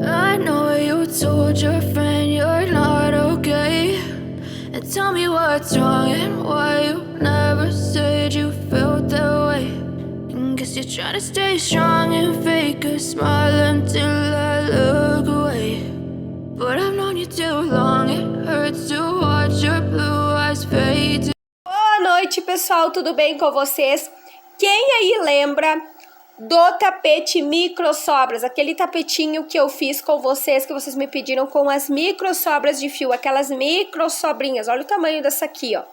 I know you told your friend you're not okay, and tell me what's wrong and why you never said you felt that way. And guess you're trying to stay strong and fake a smile until I look away. But I've known you too long, it hurts to watch your blue eyes fade. Boa noite, pessoal, tudo bem com vocês? Quem aí lembra do tapete micro sobras, aquele tapetinho que eu fiz com vocês, que vocês me pediram com as micro sobras de fio, aquelas micro sobrinhas? Olha o tamanho dessa aqui, ó,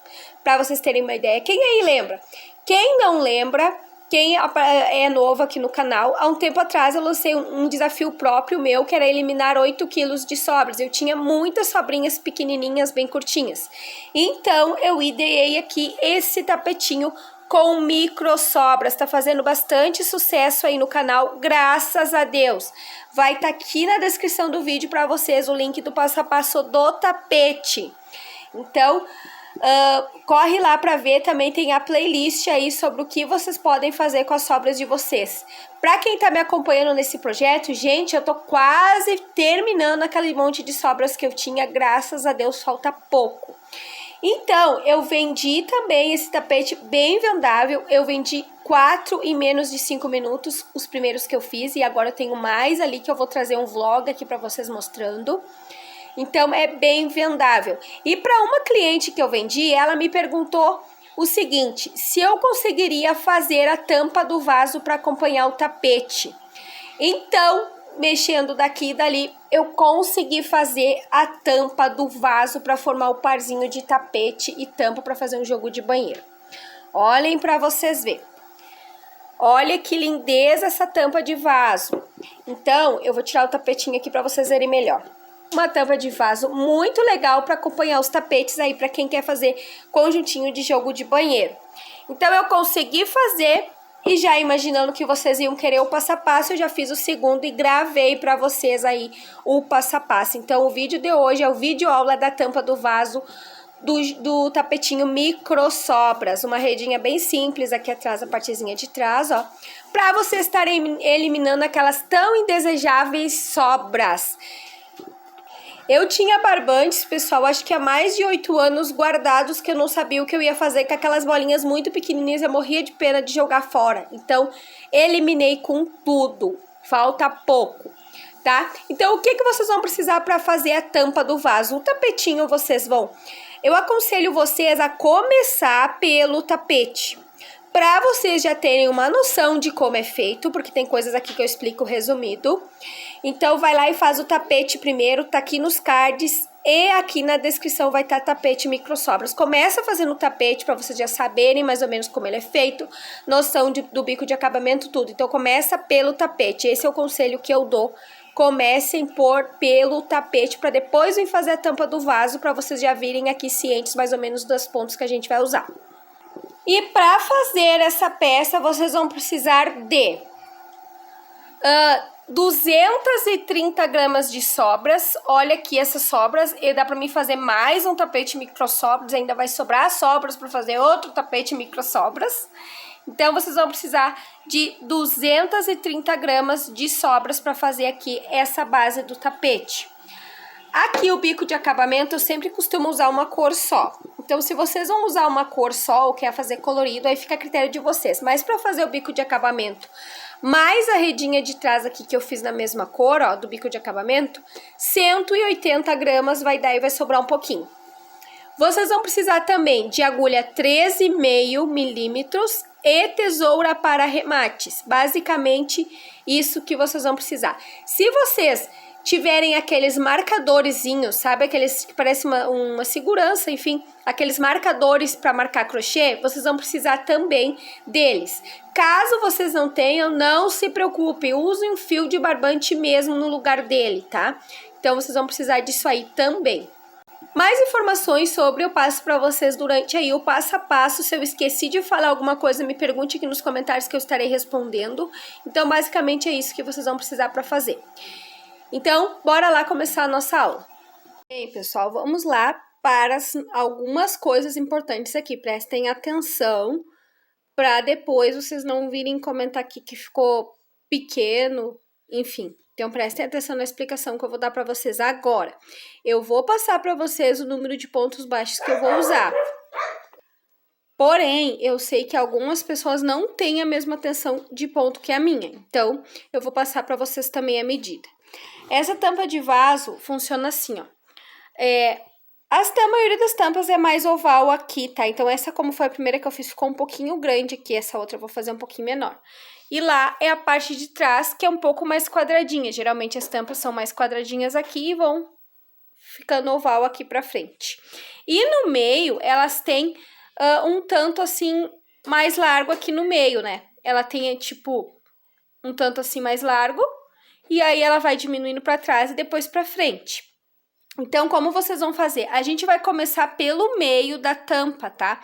pra vocês terem uma ideia. Quem aí lembra? Quem não lembra, quem é novo aqui no canal, há um tempo atrás eu lancei um desafio próprio meu, que era eliminar 8 quilos de sobras. Eu tinha muitas sobrinhas pequenininhas, bem curtinhas. Então, eu ideei aqui esse tapetinho com micro sobras. Tá fazendo bastante sucesso aí no canal, graças a Deus. Vai estar aqui na descrição do vídeo para vocês o link do passo a passo do tapete. Então, corre lá para ver, também tem a playlist aí sobre o que vocês podem fazer com as sobras de vocês. Para quem tá me acompanhando nesse projeto, gente, eu tô quase terminando aquele monte de sobras que eu tinha, graças a Deus, falta pouco. Então, eu vendi também esse tapete bem vendável, eu vendi 4 em menos de 5 minutos, os primeiros que eu fiz, e agora eu tenho mais ali que eu vou trazer um vlog aqui para vocês mostrando. Então, é bem vendável. E para uma cliente que eu vendi, ela me perguntou o seguinte, se eu conseguiria fazer a tampa do vaso para acompanhar o tapete. Então, mexendo daqui e dali, eu consegui fazer a tampa do vaso para formar o parzinho de tapete e tampa para fazer um jogo de banheiro. Olhem para vocês verem. Olha que lindeza essa tampa de vaso. Então, eu vou tirar o tapetinho aqui para vocês verem melhor. Uma tampa de vaso muito legal para acompanhar os tapetes aí, para quem quer fazer conjuntinho de jogo de banheiro. Então, eu consegui fazer, e já imaginando que vocês iam querer o passo a passo, eu já fiz o segundo e gravei para vocês aí o passo a passo. Então, o vídeo de hoje é o vídeo aula da tampa do vaso do tapetinho micro sobras. Uma redinha bem simples aqui atrás, a partezinha de trás, ó. Para vocês estarem eliminando aquelas tão indesejáveis sobras. Eu tinha barbantes, pessoal, acho que há mais de 8 anos guardados, que eu não sabia o que eu ia fazer com aquelas bolinhas muito pequenininhas, eu morria de pena de jogar fora. Então, eliminei com tudo, falta pouco, tá? Então, o que vocês vão precisar para fazer a tampa do vaso? O tapetinho vocês vão... Eu aconselho vocês a começar pelo tapete, para vocês já terem uma noção de como é feito, porque tem coisas aqui que eu explico resumido. Então, vai lá e faz o tapete primeiro, tá aqui nos cards e aqui na descrição vai estar tapete micro sobras. Começa fazendo o tapete para vocês já saberem mais ou menos como ele é feito, noção do bico de acabamento, tudo. Então, começa pelo tapete, esse é o conselho que eu dou. Comecem pelo tapete para depois vir fazer a tampa do vaso, para vocês já virem aqui cientes mais ou menos dos pontos que a gente vai usar. E para fazer essa peça, vocês vão precisar de 230 gramas de sobras. Olha aqui essas sobras, e dá para mim fazer mais um tapete micro sobras, ainda vai sobrar sobras para fazer outro tapete micro sobras. Então, vocês vão precisar de 230 gramas de sobras para fazer aqui essa base do tapete. Aqui o bico de acabamento eu sempre costumo usar uma cor só. Então, se vocês vão usar uma cor só ou quer fazer colorido, aí fica a critério de vocês. Mas para fazer o bico de acabamento, mais a redinha de trás aqui que eu fiz na mesma cor, ó, do bico de acabamento, 180 gramas vai dar e vai sobrar um pouquinho. Vocês vão precisar também de agulha 13,5 milímetros e tesoura para remates. Basicamente, isso que vocês vão precisar. Se vocês tiverem aqueles marcadorzinhos, sabe? Aqueles que parecem uma segurança, enfim, aqueles marcadores para marcar crochê, vocês vão precisar também deles. Caso vocês não tenham, não se preocupem, usem um fio de barbante mesmo no lugar dele, tá? Então, vocês vão precisar disso aí também. Mais informações sobre eu passo para vocês durante aí o passo a passo. Se eu esqueci de falar alguma coisa, me pergunte aqui nos comentários que eu estarei respondendo. Então, basicamente é isso que vocês vão precisar para fazer. Então, bora lá começar a nossa aula. Bem, pessoal, vamos lá para algumas coisas importantes aqui. Prestem atenção para depois vocês não virem comentar aqui que ficou pequeno, enfim. Então, prestem atenção na explicação que eu vou dar para vocês agora. Eu vou passar para vocês o número de pontos baixos que eu vou usar. Porém, eu sei que algumas pessoas não têm a mesma tensão de ponto que a minha. Então, eu vou passar para vocês também a medida. Essa tampa de vaso funciona assim, ó. A maioria das tampas é mais oval aqui, tá? Então, essa, como foi a primeira que eu fiz, ficou um pouquinho grande aqui. Essa outra eu vou fazer um pouquinho menor. E lá é a parte de trás, que é um pouco mais quadradinha. Geralmente, as tampas são mais quadradinhas aqui e vão ficando oval aqui pra frente. E no meio, elas têm um tanto, assim, mais largo aqui no meio, né? Ela tem, tipo, um tanto assim mais largo. E aí, ela vai diminuindo pra trás e depois pra frente. Então, como vocês vão fazer? A gente vai começar pelo meio da tampa, tá?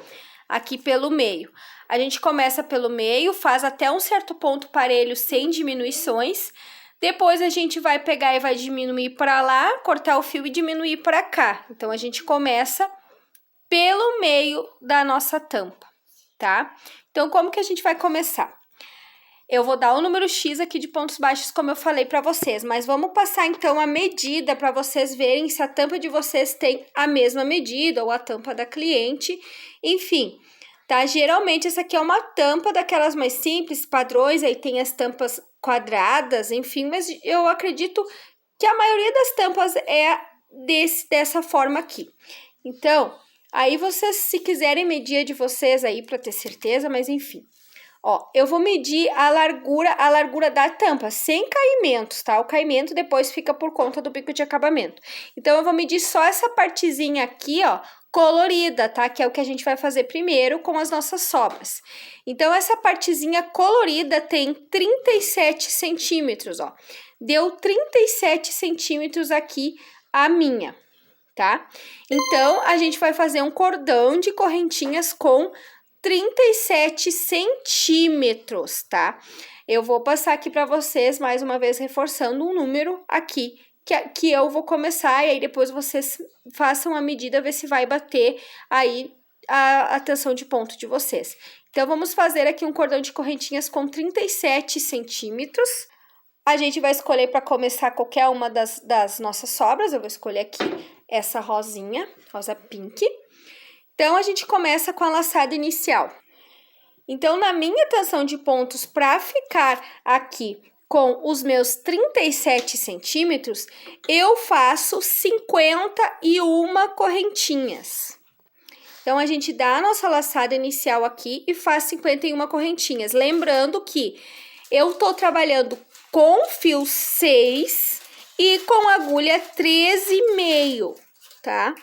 Aqui pelo meio. A gente começa pelo meio, faz até um certo ponto parelho sem diminuições. Depois a gente vai pegar e vai diminuir para lá, cortar o fio e diminuir para cá. Então, a gente começa pelo meio da nossa tampa, tá? Então, como que a gente vai começar? Eu vou dar o número X aqui de pontos baixos, como eu falei para vocês, mas vamos passar então a medida para vocês verem se a tampa de vocês tem a mesma medida ou a tampa da cliente, enfim, tá? Geralmente essa aqui é uma tampa daquelas mais simples, padrões, aí tem as tampas quadradas, enfim, mas eu acredito que a maioria das tampas é dessa forma aqui. Então, aí vocês, se quiserem medir a de vocês aí para ter certeza, mas enfim. Ó, eu vou medir a largura da tampa, sem caimentos, tá? O caimento depois fica por conta do bico de acabamento. Então, eu vou medir só essa partezinha aqui, ó, colorida, tá? Que é o que a gente vai fazer primeiro com as nossas sobras. Então, essa partezinha colorida tem 37 centímetros, ó. Deu 37 centímetros aqui a minha, tá? Então, a gente vai fazer um cordão de correntinhas com 37 centímetros, tá? Eu vou passar aqui para vocês, mais uma vez, reforçando um número aqui, que eu vou começar, e aí depois vocês façam a medida, ver se vai bater aí a tensão de ponto de vocês. Então, vamos fazer aqui um cordão de correntinhas com 37 centímetros. A gente vai escolher para começar qualquer uma das nossas sobras. Eu vou escolher aqui essa rosinha, rosa pink. Então, a gente começa com a laçada inicial. Então, na minha tensão de pontos, para ficar aqui com os meus 37 centímetros, eu faço 51 correntinhas. Então, a gente dá a nossa laçada inicial aqui e faz 51 correntinhas. Lembrando que eu tô trabalhando com fio 6 e com agulha 13,5, tá?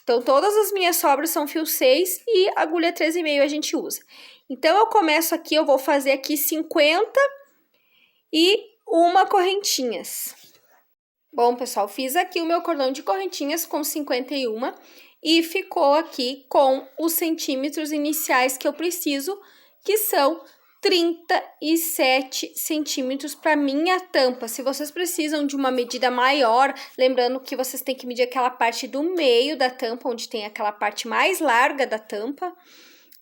Então, todas as minhas sobras são fio 6 e agulha 13,5 a gente usa. Então, eu começo aqui, eu vou fazer aqui 51 correntinhas. Bom, pessoal, fiz aqui o meu cordão de correntinhas com 51 e ficou aqui com os centímetros iniciais que eu preciso, que são 37 centímetros para minha tampa. Se vocês precisam de uma medida maior, lembrando que vocês têm que medir aquela parte do meio da tampa, onde tem aquela parte mais larga da tampa,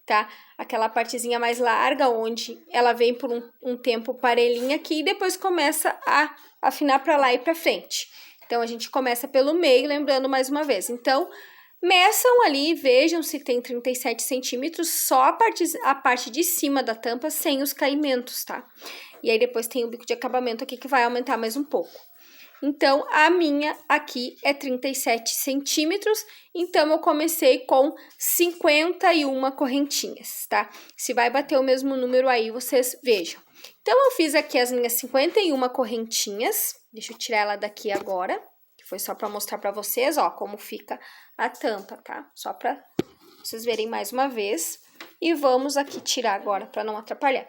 tá? Aquela partezinha mais larga, onde ela vem por um tempo parelhinha aqui e depois começa a afinar para lá e para frente. Então, a gente começa pelo meio, lembrando mais uma vez. Então, meçam ali e vejam se tem 37 centímetros, só a parte de cima da tampa, sem os caimentos, tá? E aí, depois tem o bico de acabamento aqui, que vai aumentar mais um pouco. Então, a minha aqui é 37 centímetros, então eu comecei com 51 correntinhas, tá? Se vai bater o mesmo número aí, vocês vejam. Então, eu fiz aqui as minhas 51 correntinhas, deixa eu tirar ela daqui agora, que foi só para mostrar para vocês, ó, como fica a tampa, tá? Só para vocês verem mais uma vez. E vamos aqui tirar agora, para não atrapalhar.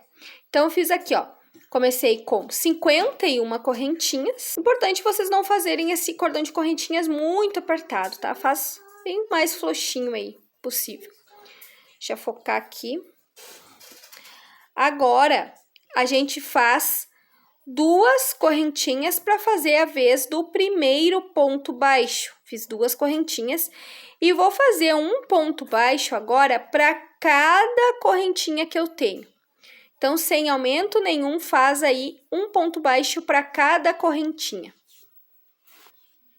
Então, eu fiz aqui, ó. Comecei com 51 correntinhas. Importante vocês não fazerem esse cordão de correntinhas muito apertado, tá? Faz bem mais frouxinho aí, possível. Deixa eu focar aqui. Agora, a gente faz 2 correntinhas para fazer a vez do primeiro ponto baixo. Fiz 2 correntinhas e vou fazer um ponto baixo agora para cada correntinha que eu tenho. Então, sem aumento nenhum, faz aí um ponto baixo para cada correntinha.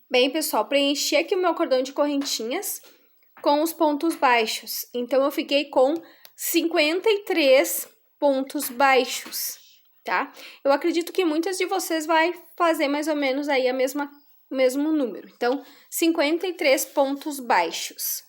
Bem, pessoal, preenchi aqui o meu cordão de correntinhas com os pontos baixos. Então, eu fiquei com 53 pontos baixos, tá? Eu acredito que muitas de vocês vai fazer mais ou menos aí o mesmo número. Então, 53 pontos baixos.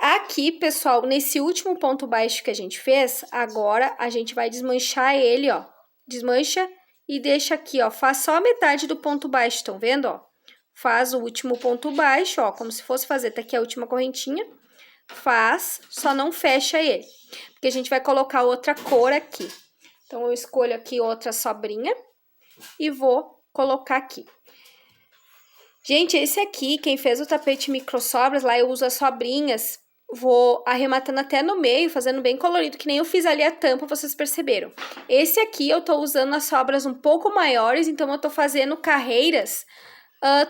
Aqui, pessoal, nesse último ponto baixo que a gente fez, agora a gente vai desmanchar ele, ó. Desmancha e deixa aqui, ó. Faz só a metade do ponto baixo, estão vendo, ó? Faz o último ponto baixo, ó, como se fosse fazer, tá aqui a última correntinha. Faz, só não fecha ele, porque a gente vai colocar outra cor aqui. Então, eu escolho aqui outra sobrinha e vou colocar aqui. Gente, esse aqui, quem fez o tapete micro sobras, lá eu uso as sobrinhas, vou arrematando até no meio, fazendo bem colorido, que nem eu fiz ali a tampa, vocês perceberam. Esse aqui eu tô usando as sobras um pouco maiores, então eu tô fazendo carreiras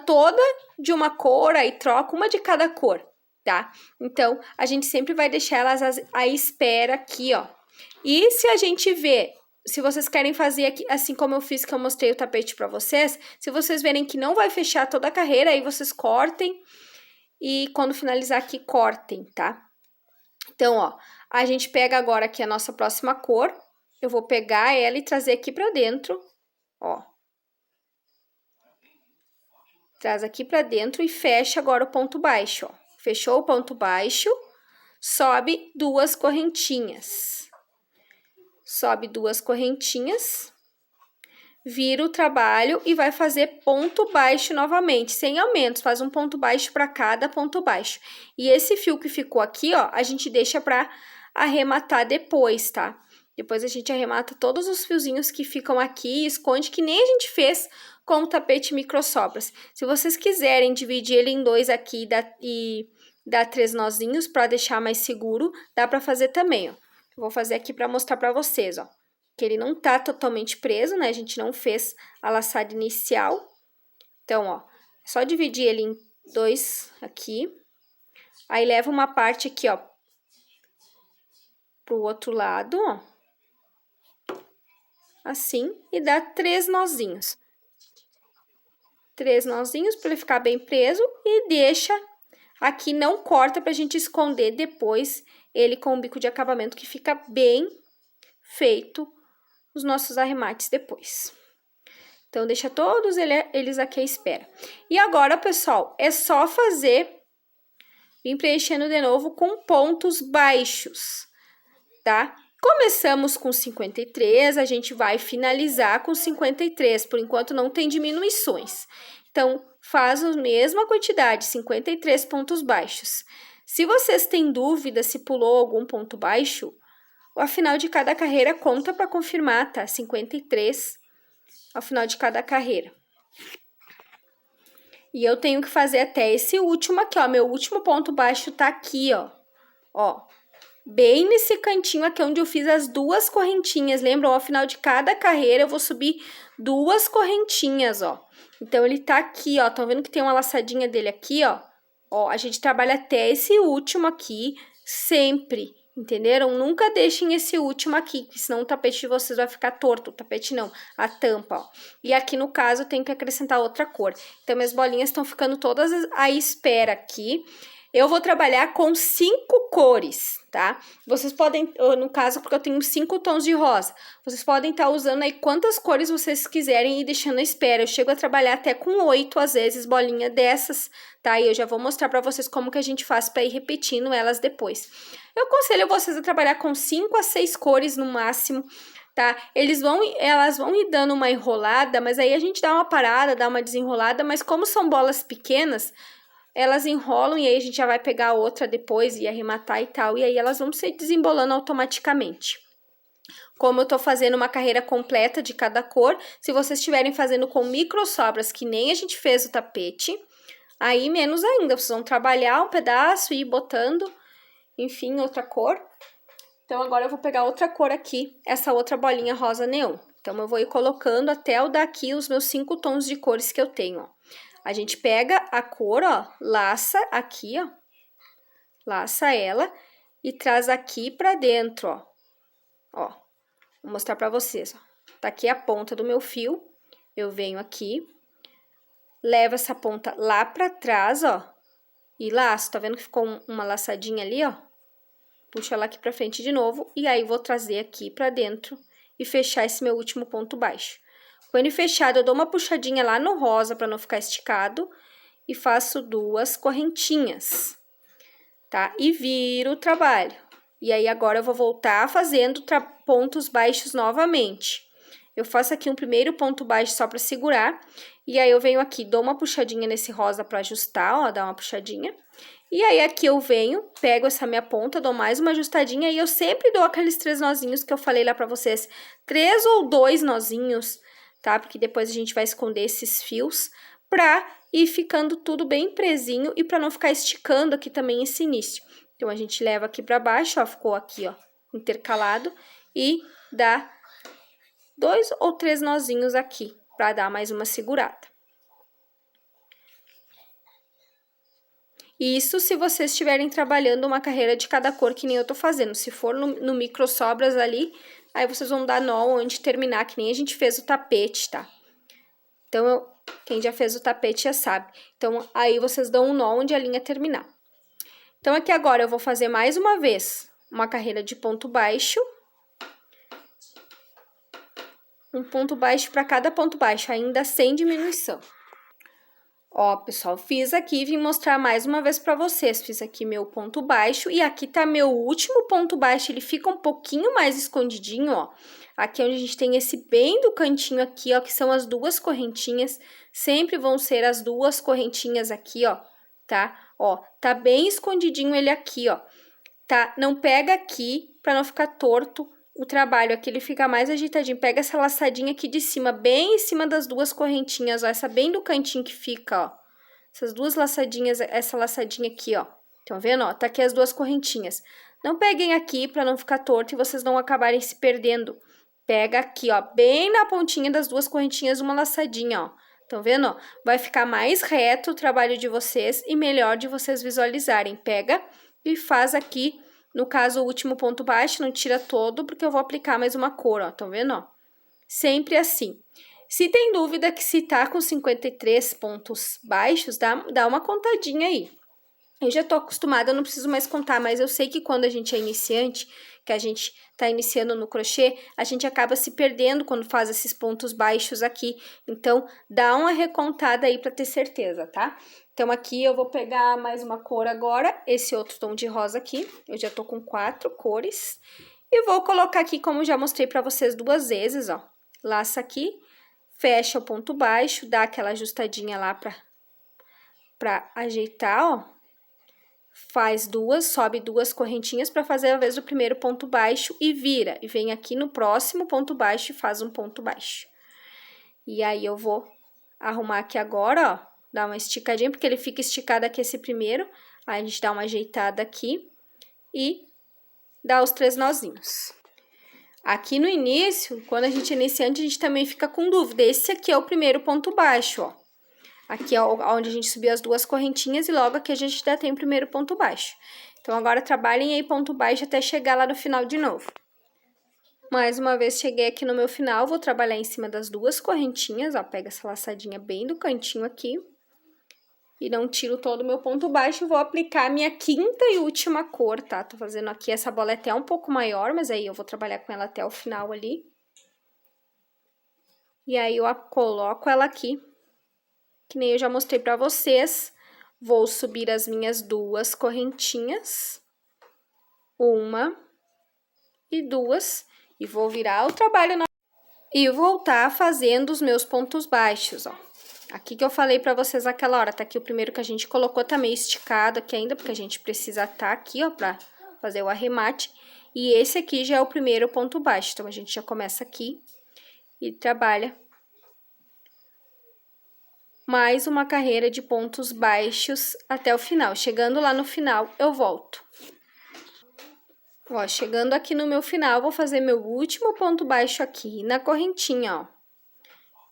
toda de uma cor, aí troco uma de cada cor, tá? Então, a gente sempre vai deixar elas à espera aqui, ó. E se a gente vê, se vocês querem fazer aqui, assim como eu fiz, que eu mostrei o tapete pra vocês, se vocês verem que não vai fechar toda a carreira, aí vocês cortem e quando finalizar aqui, cortem, tá? Então, ó, a gente pega agora aqui a nossa próxima cor, eu vou pegar ela e trazer aqui pra dentro, ó. Traz aqui pra dentro e fecha agora o ponto baixo, ó. Fechou o ponto baixo, sobe 2 correntinhas. Sobe 2 correntinhas, vira o trabalho e vai fazer ponto baixo novamente, sem aumentos, faz um ponto baixo para cada ponto baixo. E esse fio que ficou aqui, ó, a gente deixa para arrematar depois, tá? Depois a gente arremata todos os fiozinhos que ficam aqui e esconde, que nem a gente fez com o tapete micro sobras. Se vocês quiserem dividir ele em 2 aqui e dar 3 nozinhos para deixar mais seguro, dá para fazer também, ó. Eu vou fazer aqui para mostrar para vocês, ó. Que ele não tá totalmente preso, né? A gente não fez a laçada inicial. Então, ó, é só dividir ele em 2 aqui. Aí, leva uma parte aqui, ó, pro outro lado, ó. Assim, e dá 3 nozinhos. 3 nozinhos para ele ficar bem preso e deixa aqui, não corta pra gente esconder depois ele com o bico de acabamento, que fica bem feito os nossos arremates depois. Então, deixa todos eles aqui à espera. E agora, pessoal, é só vir preenchendo de novo com pontos baixos, tá? Começamos com 53, a gente vai finalizar com 53, por enquanto não tem diminuições. Então, faz a mesma quantidade, 53 pontos baixos. Se vocês têm dúvida se pulou algum ponto baixo, ao final de cada carreira conta para confirmar, tá? 53 ao final de cada carreira. E eu tenho que fazer até esse último aqui, ó. Meu último ponto baixo tá aqui, ó. Ó, bem nesse cantinho aqui onde eu fiz as 2 correntinhas. Lembram? Ao final de cada carreira eu vou subir 2 correntinhas, ó. Então, ele tá aqui, ó. Estão vendo que tem uma laçadinha dele aqui, ó? Ó, a gente trabalha até esse último aqui, sempre, entenderam? Nunca deixem esse último aqui, que senão o tapete de vocês vai ficar torto. O tapete não, a tampa, ó. E aqui, no caso, eu tenho que acrescentar outra cor. Então, minhas bolinhas estão ficando todas à espera aqui. Eu vou trabalhar com 5 cores, tá? Vocês podem, no caso, porque eu tenho 5 tons de rosa, vocês podem estar usando aí quantas cores vocês quiserem e deixando à espera. Eu chego a trabalhar até com 8, às vezes, bolinha dessas, tá? E eu já vou mostrar pra vocês como que a gente faz pra ir repetindo elas depois. Eu aconselho vocês a trabalhar com 5 a 6 cores no máximo, tá? Elas vão ir dando uma enrolada, mas aí a gente dá uma parada, dá uma desenrolada, mas como são bolas pequenas, elas enrolam e aí a gente já vai pegar outra depois e arrematar e tal, e aí elas vão se desembolando automaticamente. Como eu tô fazendo uma carreira completa de cada cor, se vocês estiverem fazendo com micro sobras, que nem a gente fez o tapete, aí menos ainda, vocês vão trabalhar um pedaço e ir botando, enfim, outra cor. Então, agora eu vou pegar outra cor aqui, essa outra bolinha rosa neon. Então, eu vou ir colocando até eu dar aqui os meus 5 tons de cores que eu tenho, ó. A gente pega a cor, ó, laça aqui, ó, laça ela e traz aqui pra dentro, ó, ó. Vou mostrar pra vocês, ó. Tá aqui a ponta do meu fio, eu venho aqui, levo essa ponta lá pra trás, ó, e laço, tá vendo que ficou uma laçadinha ali, ó? Puxo ela aqui pra frente de novo, e aí vou trazer aqui pra dentro e fechar esse meu último ponto baixo. Com ele fechado, eu dou uma puxadinha lá no rosa pra não ficar esticado e faço 2 correntinhas, tá? E viro o trabalho. E aí, agora eu vou voltar fazendo pontos baixos novamente. Eu faço aqui um primeiro ponto baixo só pra segurar, e aí eu venho aqui, dou uma puxadinha nesse rosa pra ajustar, ó, dá uma puxadinha. E aí, aqui eu venho, pego essa minha ponta, dou mais uma ajustadinha e eu sempre dou aqueles 3 nozinhos que eu falei lá pra vocês. 3 ou 2 nozinhos, tá? Porque depois a gente vai esconder esses fios pra ir ficando tudo bem presinho e pra não ficar esticando aqui também esse início. Então, a gente leva aqui pra baixo, ó, ficou aqui, ó, intercalado e dá 2 ou 3 nozinhos aqui pra dar mais uma segurada. Isso se vocês estiverem trabalhando uma carreira de cada cor, que nem eu tô fazendo. Se for no micro sobras ali, aí vocês vão dar nó onde terminar, que nem a gente fez o tapete, tá? Então, quem já fez o tapete já sabe. Então, aí vocês dão um nó onde a linha terminar. Então, aqui agora eu vou fazer mais uma vez uma carreira de ponto baixo. Um ponto baixo para cada ponto baixo, ainda sem diminuição. Ó, pessoal, fiz aqui, vim mostrar mais uma vez pra vocês. Fiz aqui meu ponto baixo e aqui tá meu último ponto baixo. Ele fica um pouquinho mais escondidinho, ó. Aqui onde a gente tem esse bem do cantinho aqui, ó, que são as 2 correntinhas. Sempre vão ser as 2 correntinhas aqui, ó, tá? Ó, tá bem escondidinho ele aqui, ó. Tá? Não pega aqui pra não ficar torto o trabalho. Aqui ele fica mais ajeitadinho. Pega essa laçadinha aqui de cima, bem em cima das 2 correntinhas, ó. Essa bem do cantinho que fica, ó. Essas 2 laçadinhas, essa laçadinha aqui, ó. Estão vendo, ó? Tá aqui as 2 correntinhas. Não peguem aqui pra não ficar torto e vocês não acabarem se perdendo. Pega aqui, ó, bem na pontinha das 2 correntinhas, uma laçadinha, ó. Estão vendo, ó? Vai ficar mais reto o trabalho de vocês e melhor de vocês visualizarem. Pega e faz aqui, no caso, o último ponto baixo, não tira todo, porque eu vou aplicar mais uma cor, ó. Estão vendo, ó? Sempre assim. Se tem dúvida que se tá com 53 pontos baixos, dá uma contadinha aí. Eu já tô acostumada, eu não preciso mais contar, mas eu sei que quando a gente é iniciante, que a gente tá iniciando no crochê, a gente acaba se perdendo quando faz esses pontos baixos aqui. Então, dá uma recontada aí pra ter certeza, tá? Então, aqui eu vou pegar mais uma cor agora, esse outro tom de rosa aqui. Eu já tô com 4 cores. E vou colocar aqui, como já mostrei pra vocês 2 vezes, ó. Laça aqui, fecha o ponto baixo, dá aquela ajustadinha lá pra ajeitar, ó. Faz 2, sobe 2 correntinhas para fazer a vez do primeiro ponto baixo e vira. E vem aqui no próximo ponto baixo e faz um ponto baixo. E aí, eu vou arrumar aqui agora, ó. Dar uma esticadinha, porque ele fica esticado aqui esse primeiro. Aí, a gente dá uma ajeitada aqui e dá os 3 nozinhos. Aqui no início, quando a gente é iniciante, a gente também fica com dúvida. Esse aqui é o primeiro ponto baixo, ó. Aqui é onde a gente subiu as 2 correntinhas e logo aqui a gente já tem o primeiro ponto baixo. Então, agora trabalhem aí ponto baixo até chegar lá no final de novo. Mais uma vez, cheguei aqui no meu final, vou trabalhar em cima das 2 correntinhas, ó. Pega essa laçadinha bem do cantinho aqui. E não tiro todo o meu ponto baixo, vou aplicar a minha 5ª e última cor, tá? Tô fazendo aqui, essa bola é até um pouco maior, mas aí eu vou trabalhar com ela até o final ali. E aí, eu coloco ela aqui. Que nem eu já mostrei pra vocês, vou subir as minhas 2 correntinhas, 1 e 2, e vou virar o trabalho e voltar fazendo os meus pontos baixos, ó. Aqui que eu falei pra vocês aquela hora, tá aqui o primeiro que a gente colocou, tá meio esticado aqui ainda, porque a gente precisa tá aqui, ó, pra fazer o arremate. E esse aqui já é o primeiro ponto baixo, então a gente já começa aqui e trabalha mais uma carreira de pontos baixos até o final. Chegando lá no final, eu volto. Ó, chegando aqui no meu final, vou fazer meu último ponto baixo aqui na correntinha, ó.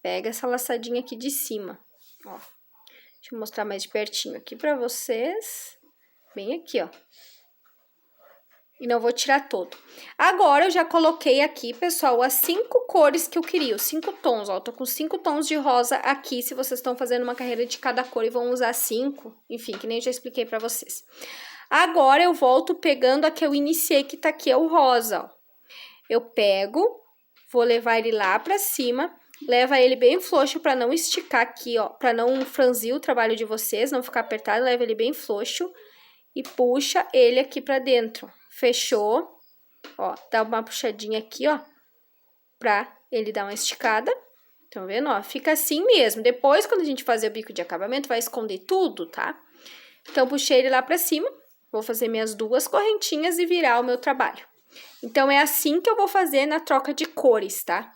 Pega essa laçadinha aqui de cima, ó. Deixa eu mostrar mais de pertinho aqui pra vocês. Bem aqui, ó. E não vou tirar todo. Agora, eu já coloquei aqui, pessoal, as 5 cores que eu queria, os 5 tons, ó. Tô com 5 tons de rosa aqui, se vocês estão fazendo uma carreira de cada cor e vão usar 5. Enfim, que nem eu já expliquei pra vocês. Agora, eu volto pegando a que eu iniciei, que tá aqui, é o rosa, ó. Eu pego, vou levar ele lá pra cima, leva ele bem frouxo pra não esticar aqui, ó. Pra não franzir o trabalho de vocês, não ficar apertado, leva ele bem frouxo. E puxa ele aqui pra dentro. Fechou. Ó, dá uma puxadinha aqui, ó. Pra ele dar uma esticada. Estão vendo, ó? Fica assim mesmo. Depois, quando a gente fazer o bico de acabamento, vai esconder tudo, tá? Então, puxei ele lá pra cima. Vou fazer minhas 2 correntinhas e virar o meu trabalho. Então, é assim que eu vou fazer na troca de cores, tá?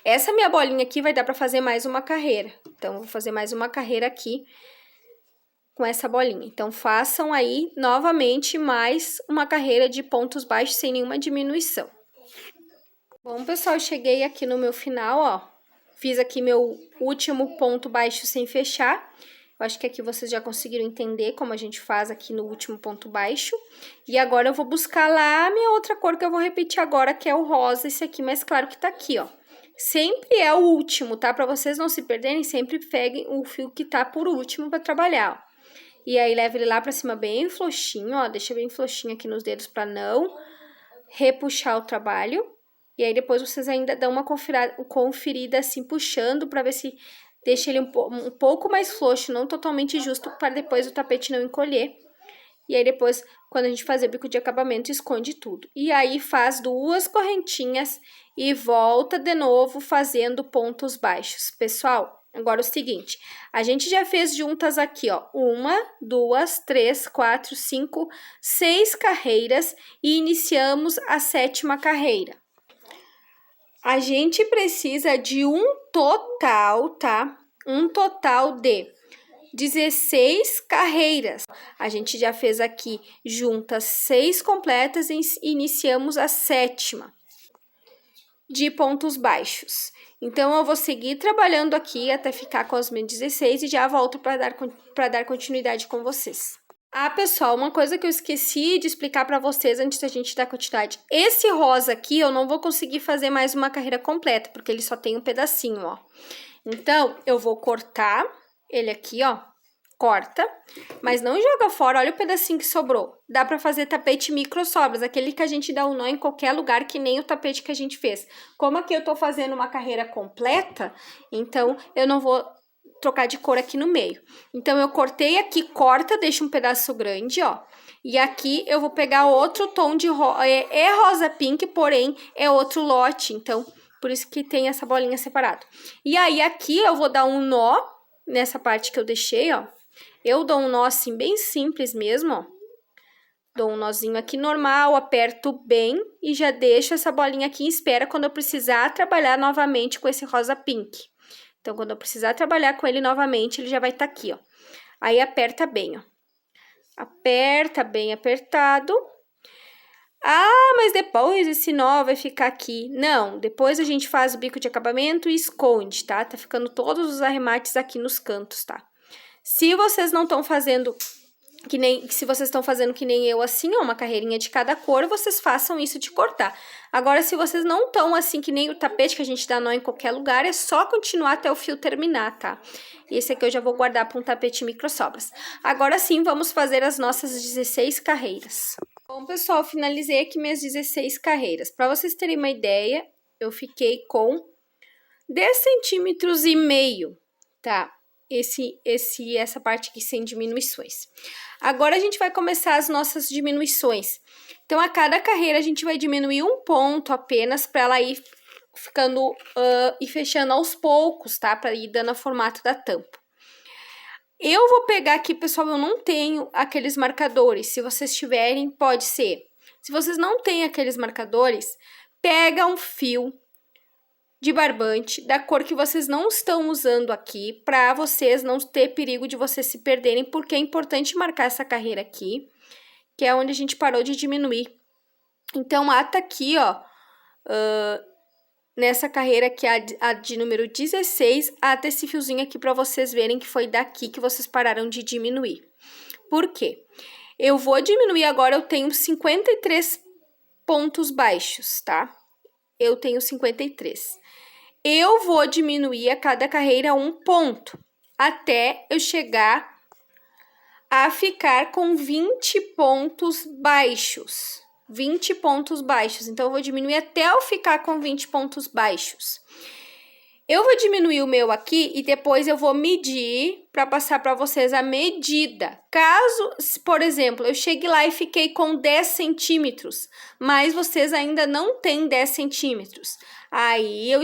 Essa minha bolinha aqui vai dar pra fazer mais uma carreira. Então, eu vou fazer mais uma carreira aqui com essa bolinha. Então, façam aí, novamente, mais uma carreira de pontos baixos sem nenhuma diminuição. Bom, pessoal, cheguei aqui no meu final, ó. Fiz aqui meu último ponto baixo sem fechar. Eu acho que aqui vocês já conseguiram entender como a gente faz aqui no último ponto baixo. E agora, eu vou buscar lá a minha outra cor que eu vou repetir agora, que é o rosa, esse aqui mais claro que tá aqui, ó. Sempre é o último, tá? Pra vocês não se perderem, sempre peguem o fio que tá por último pra trabalhar, ó. E aí, leva ele lá pra cima bem frouxinho, ó. Deixa bem frouxinho aqui nos dedos pra não repuxar o trabalho. E aí, depois vocês ainda dão uma conferida assim, puxando, pra ver se deixa ele um pouco mais frouxo, não totalmente justo, para depois o tapete não encolher. E aí, depois, quando a gente fazer bico de acabamento, esconde tudo. E aí, faz 2 correntinhas e volta de novo fazendo pontos baixos. Pessoal, agora o seguinte, a gente já fez juntas aqui, ó, 1, 2, 3, 4, 5, 6 carreiras e iniciamos a 7ª carreira. A gente precisa de um total, tá? Um total de 16 carreiras. A gente já fez aqui juntas 6 completas e iniciamos a 7ª de pontos baixos. Então, eu vou seguir trabalhando aqui até ficar com as minhas 16 e já volto para dar continuidade com vocês. Ah, pessoal, uma coisa que eu esqueci de explicar para vocês antes da gente dar continuidade. Esse rosa aqui, eu não vou conseguir fazer mais uma carreira completa, porque ele só tem um pedacinho, ó. Então, eu vou cortar ele aqui, ó. Corta, mas não joga fora, olha o pedacinho que sobrou. Dá pra fazer tapete micro sobras, aquele que a gente dá um nó em qualquer lugar, que nem o tapete que a gente fez. Como aqui eu tô fazendo uma carreira completa, então eu não vou trocar de cor aqui no meio. Então, eu cortei aqui, corta, deixa um pedaço grande, ó. E aqui eu vou pegar outro tom de rosa, é rosa pink, porém é outro lote, então por isso que tem essa bolinha separada. E aí, aqui eu vou dar um nó nessa parte que eu deixei, ó. Eu dou um nó assim, bem simples mesmo, ó. Dou um nozinho aqui normal, aperto bem e já deixo essa bolinha aqui em espera quando eu precisar trabalhar novamente com esse rosa pink. Então, quando eu precisar trabalhar com ele novamente, ele já vai estar aqui, ó. Aí, aperta bem, ó. Aperta bem apertado. Ah, mas depois esse nó vai ficar aqui. Não, depois a gente faz o bico de acabamento e esconde, tá? Tá ficando todos os arremates aqui nos cantos, tá? Se vocês não estão fazendo se vocês estão fazendo que nem eu assim, ó, uma carreirinha de cada cor, vocês façam isso de cortar. Agora, se vocês não estão assim que nem o tapete que a gente dá nó em qualquer lugar, é só continuar até o fio terminar, tá? Esse aqui eu já vou guardar para um tapete micro sobras. Agora sim, vamos fazer as nossas 16 carreiras. Bom, pessoal, finalizei aqui minhas 16 carreiras. Para vocês terem uma ideia, eu fiquei com 10 centímetros e meio, tá? Essa parte aqui sem diminuições. Agora, a gente vai começar as nossas diminuições. Então, a cada carreira, a gente vai diminuir um ponto apenas para ela ir ficando e fechando aos poucos, tá? Para ir dando o formato da tampa. Eu vou pegar aqui, pessoal, eu não tenho aqueles marcadores. Se vocês tiverem, pode ser. Se vocês não têm aqueles marcadores, pega um fio de barbante da cor que vocês não estão usando aqui, para vocês não ter perigo de vocês se perderem, porque é importante marcar essa carreira aqui, que é onde a gente parou de diminuir. Então, ata aqui, ó, nessa carreira que é a de número 16, ata esse fiozinho aqui para vocês verem que foi daqui que vocês pararam de diminuir. Por quê? Eu vou diminuir agora, eu tenho 53 pontos baixos, tá? Eu tenho 53. Eu vou diminuir a cada carreira 1 ponto, até eu chegar a ficar com 20 pontos baixos. 20 pontos baixos. Então, eu vou diminuir até eu ficar com 20 pontos baixos. Eu vou diminuir o meu aqui e depois eu vou medir para passar para vocês a medida. Caso, por exemplo, eu chegue lá e fiquei com 10 centímetros, mas vocês ainda não têm 10 centímetros. Aí eu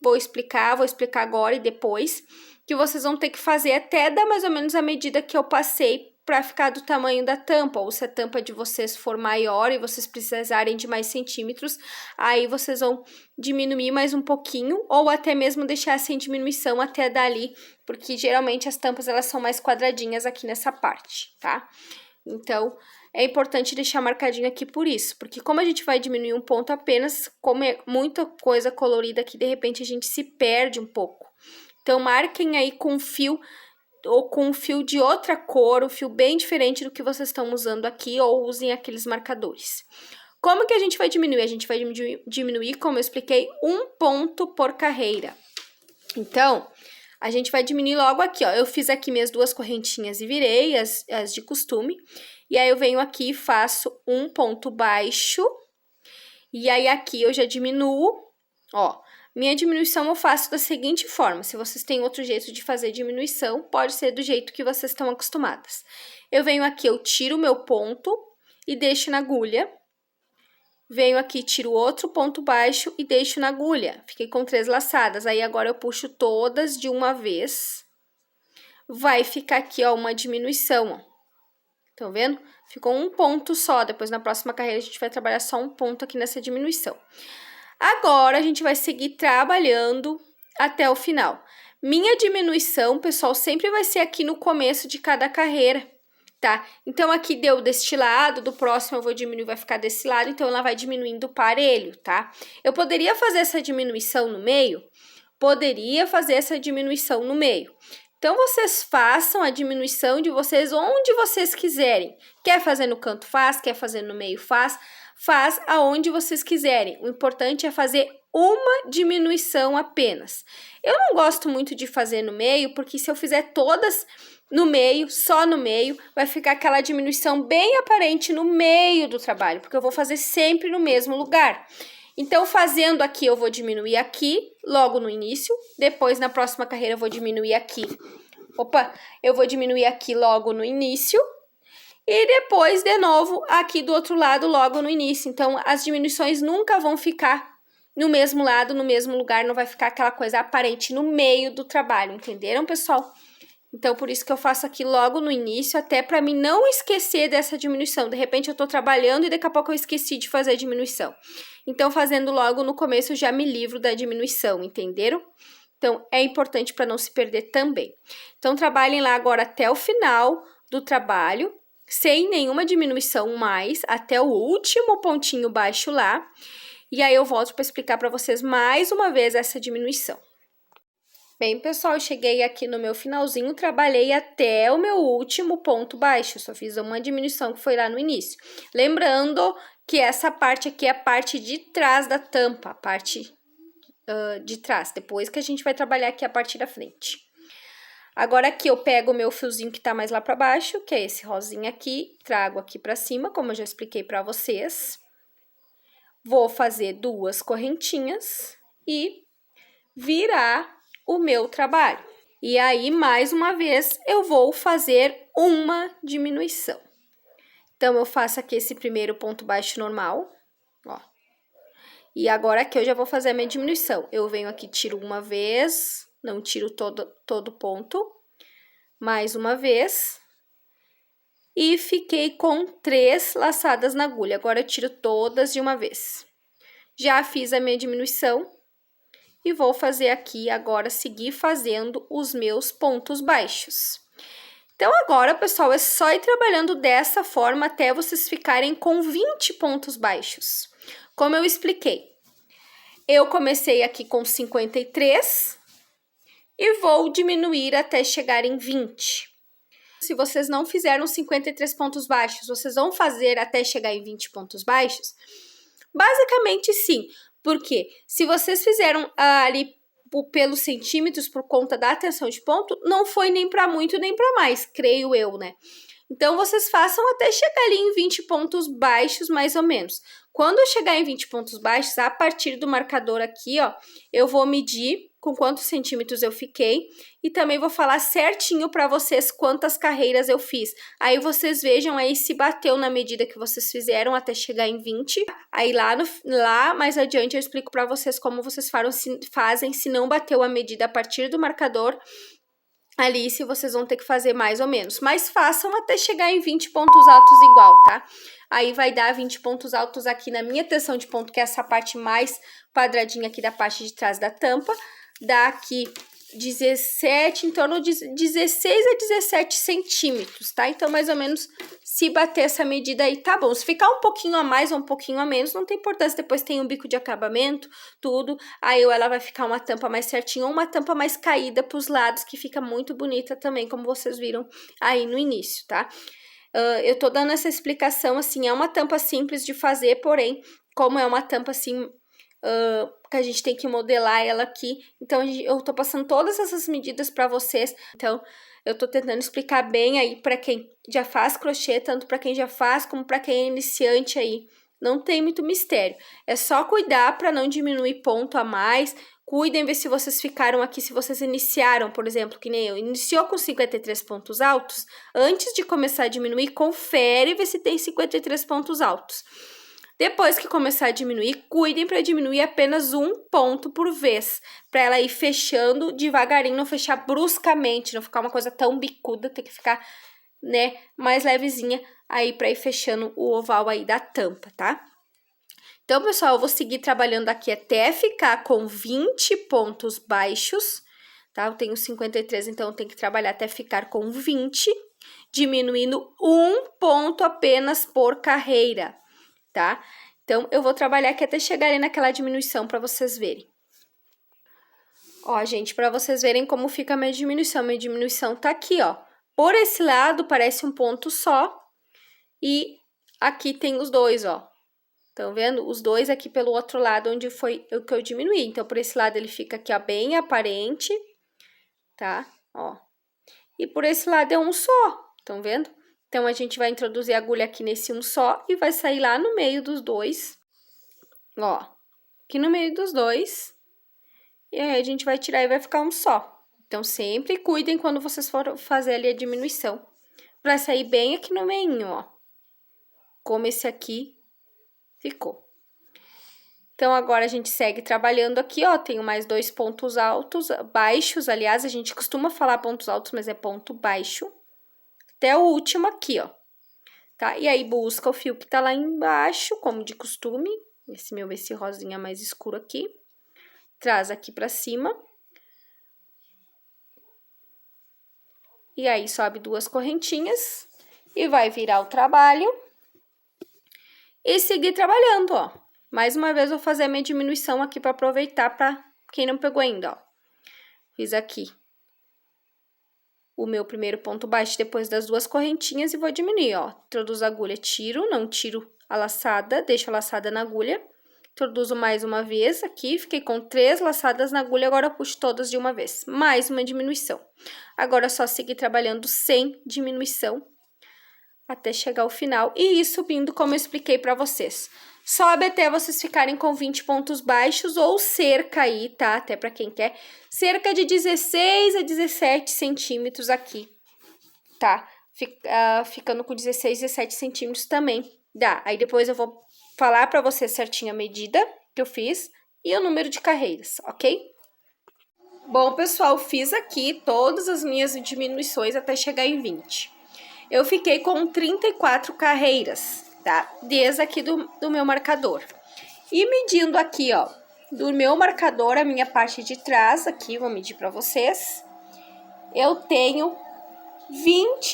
vou explicar agora e depois, que vocês vão ter que fazer até dar mais ou menos a medida que eu passei para ficar do tamanho da tampa, ou se a tampa de vocês for maior e vocês precisarem de mais centímetros, aí vocês vão diminuir mais um pouquinho, ou até mesmo deixar sem diminuição até dali, porque geralmente as tampas elas são mais quadradinhas aqui nessa parte, tá? Então, é importante deixar marcadinho aqui por isso, porque como a gente vai diminuir um ponto apenas, como é muita coisa colorida aqui, de repente a gente se perde um pouco. Então, marquem aí com fio ou com um fio de outra cor, um fio bem diferente do que vocês estão usando aqui, ou usem aqueles marcadores. Como que a gente vai diminuir? A gente vai diminuir, como eu expliquei, 1 ponto por carreira. Então, a gente vai diminuir logo aqui, ó. Eu fiz aqui minhas 2 correntinhas e virei as de costume. E aí, eu venho aqui e faço 1 ponto baixo. E aí, aqui eu já diminuo, ó. Minha diminuição eu faço da seguinte forma, se vocês têm outro jeito de fazer diminuição, pode ser do jeito que vocês estão acostumadas. Eu venho aqui, eu tiro o meu ponto e deixo na agulha. Venho aqui, tiro outro ponto baixo e deixo na agulha. Fiquei com 3 laçadas, aí agora eu puxo todas de uma vez. Vai ficar aqui, ó, uma diminuição, ó. Estão vendo? Ficou 1 ponto só, depois na próxima carreira a gente vai trabalhar só 1 ponto aqui nessa diminuição. Agora, a gente vai seguir trabalhando até o final. Minha diminuição, pessoal, sempre vai ser aqui no começo de cada carreira, tá? Então, aqui deu deste lado, do próximo eu vou diminuir, vai ficar desse lado, então ela vai diminuindo parelho, tá? Eu poderia fazer essa diminuição no meio? Poderia fazer essa diminuição no meio. Então, vocês façam a diminuição de vocês onde vocês quiserem. Quer fazer no canto, faz. Quer fazer no meio, faz. Faz aonde vocês quiserem. O importante é fazer uma diminuição apenas. Eu não gosto muito de fazer no meio, porque se eu fizer todas no meio, só no meio, vai ficar aquela diminuição bem aparente no meio do trabalho, porque eu vou fazer sempre no mesmo lugar. Então, fazendo aqui, eu vou diminuir aqui, logo no início. Depois, na próxima carreira, eu vou diminuir aqui. Eu vou diminuir aqui logo no início. E depois, de novo, aqui do outro lado, logo no início. Então, as diminuições nunca vão ficar no mesmo lado, no mesmo lugar. Não vai ficar aquela coisa aparente no meio do trabalho. Entenderam, pessoal? Então, por isso que eu faço aqui logo no início, até para mim não esquecer dessa diminuição. De repente, eu tô trabalhando e daqui a pouco eu esqueci de fazer a diminuição. Então, fazendo logo no começo, eu já me livro da diminuição, entenderam? Então, é importante para não se perder também. Então, trabalhem lá agora até o final do trabalho, sem nenhuma diminuição mais, até o último pontinho baixo lá. E aí, eu volto para explicar para vocês mais uma vez essa diminuição. Bem, pessoal, eu cheguei aqui no meu finalzinho, trabalhei até o meu último ponto baixo, só fiz uma diminuição que foi lá no início. Lembrando que essa parte aqui é a parte de trás da tampa, a parte de trás, depois que a gente vai trabalhar aqui a parte da frente. Agora aqui eu pego o meu fiozinho que tá mais lá pra baixo, que é esse rosinha aqui, trago aqui pra cima, como eu já expliquei pra vocês. Vou fazer 2 correntinhas e virar o meu trabalho. E aí, mais uma vez, eu vou fazer uma diminuição. Então, eu faço aqui esse primeiro ponto baixo normal, ó. E agora aqui eu já vou fazer a minha diminuição. Eu venho aqui, tiro uma vez, não tiro todo ponto, mais uma vez. E fiquei com 3 laçadas na agulha. Agora, eu tiro todas de uma vez. Já fiz a minha diminuição. E vou fazer aqui agora, seguir fazendo os meus pontos baixos. Então, agora, pessoal, é só ir trabalhando dessa forma até vocês ficarem com 20 pontos baixos. Como eu expliquei, eu comecei aqui com 53 e vou diminuir até chegar em 20. Se vocês não fizeram 53 pontos baixos, vocês vão fazer até chegar em 20 pontos baixos? Basicamente, sim. Porque se vocês fizeram ali pelos centímetros por conta da tensão de ponto, não foi nem para muito nem para mais, creio eu, né? Então, vocês façam até chegar ali em 20 pontos baixos, mais ou menos. Quando eu chegar em 20 pontos baixos, a partir do marcador aqui, ó, eu vou medir com quantos centímetros eu fiquei e também vou falar certinho para vocês quantas carreiras eu fiz. Aí vocês vejam aí se bateu na medida que vocês fizeram até chegar em 20. Aí lá mais adiante eu explico para vocês como vocês fazem se não bateu a medida a partir do marcador. Ali, se vocês vão ter que fazer mais ou menos. Mas façam até chegar em 20 pontos altos igual, tá? Aí vai dar 20 pontos altos aqui na minha tensão de ponto, que é essa parte mais quadradinha aqui da parte de trás da tampa. Dá aqui 17, em torno de 16 a 17 centímetros, tá? Então, mais ou menos, se bater essa medida aí, tá bom. Se ficar um pouquinho a mais ou um pouquinho a menos, não tem importância. Depois tem um bico de acabamento, tudo. Aí ela vai ficar uma tampa mais certinha ou uma tampa mais caída pros lados, que fica muito bonita também, como vocês viram aí no início, tá? Eu tô dando essa explicação, assim, é uma tampa simples de fazer, porém, como é uma tampa, assim, que a gente tem que modelar ela aqui, então eu tô passando todas essas medidas para vocês, então eu tô tentando explicar bem aí para quem já faz crochê, tanto para quem já faz como para quem é iniciante aí, não tem muito mistério, é só cuidar para não diminuir ponto a mais. Cuidem, ver se vocês ficaram aqui, se vocês iniciaram, por exemplo, que nem eu, iniciou com 53 pontos altos, antes de começar a diminuir, confere e vê se tem 53 pontos altos. Depois que começar a diminuir, cuidem para diminuir apenas um ponto por vez, para ela ir fechando devagarinho, não fechar bruscamente, não ficar uma coisa tão bicuda, tem que ficar, né, mais levezinha aí para ir fechando o oval aí da tampa, tá? Então, pessoal, eu vou seguir trabalhando aqui até ficar com 20 pontos baixos, tá? Eu tenho 53, então eu tenho que trabalhar até ficar com 20, diminuindo um ponto apenas por carreira, tá? Então, eu vou trabalhar aqui até chegar ali naquela diminuição para vocês verem. Ó, gente, para vocês verem como fica a minha diminuição tá aqui, ó. Por esse lado, parece um ponto só, e aqui tem os dois, ó. Estão vendo? Os dois aqui pelo outro lado, onde foi o que eu diminuí. Então, por esse lado, ele fica aqui, ó, bem aparente, tá? Ó. E por esse lado é um só, estão vendo? Então, a gente vai introduzir a agulha aqui nesse um só e vai sair lá no meio dos dois. Ó, aqui no meio dos dois. E aí, a gente vai tirar e vai ficar um só. Então, sempre cuidem quando vocês forem fazer ali a diminuição. Pra sair bem aqui no meio, ó. Como esse aqui ficou. Então, agora a gente segue trabalhando aqui, ó, tenho mais 2 pontos altos, baixos, aliás, a gente costuma falar pontos altos, mas é ponto baixo, até o último aqui, ó, tá? E aí, busca o fio que tá lá embaixo, como de costume, esse rosinha mais escuro aqui, traz aqui pra cima, e aí, sobe 2 correntinhas, e vai virar o trabalho, e seguir trabalhando, ó. Mais uma vez, eu vou fazer a minha diminuição aqui para aproveitar para quem não pegou ainda, ó. Fiz aqui o meu primeiro ponto baixo depois das 2 correntinhas e vou diminuir, ó. Introduzo a agulha, tiro, não tiro a laçada, deixo a laçada na agulha. Introduzo mais uma vez aqui, fiquei com 3 laçadas na agulha, agora eu puxo todas de uma vez. Mais uma diminuição. Agora é só seguir trabalhando sem diminuição até chegar ao final e ir subindo como eu expliquei para vocês. Sobe até vocês ficarem com 20 pontos baixos ou cerca aí, tá? Até para quem quer, cerca de 16 a 17 centímetros aqui, tá? Ficando com 16, 17 centímetros também dá. Aí depois eu vou falar para vocês certinho a medida que eu fiz e o número de carreiras, ok? Bom, pessoal, fiz aqui todas as minhas diminuições até chegar em 20. Eu fiquei com 34 carreiras, tá? Desde aqui do meu marcador. E medindo aqui, ó, do meu marcador, a minha parte de trás, aqui, vou medir pra vocês. Eu tenho 20,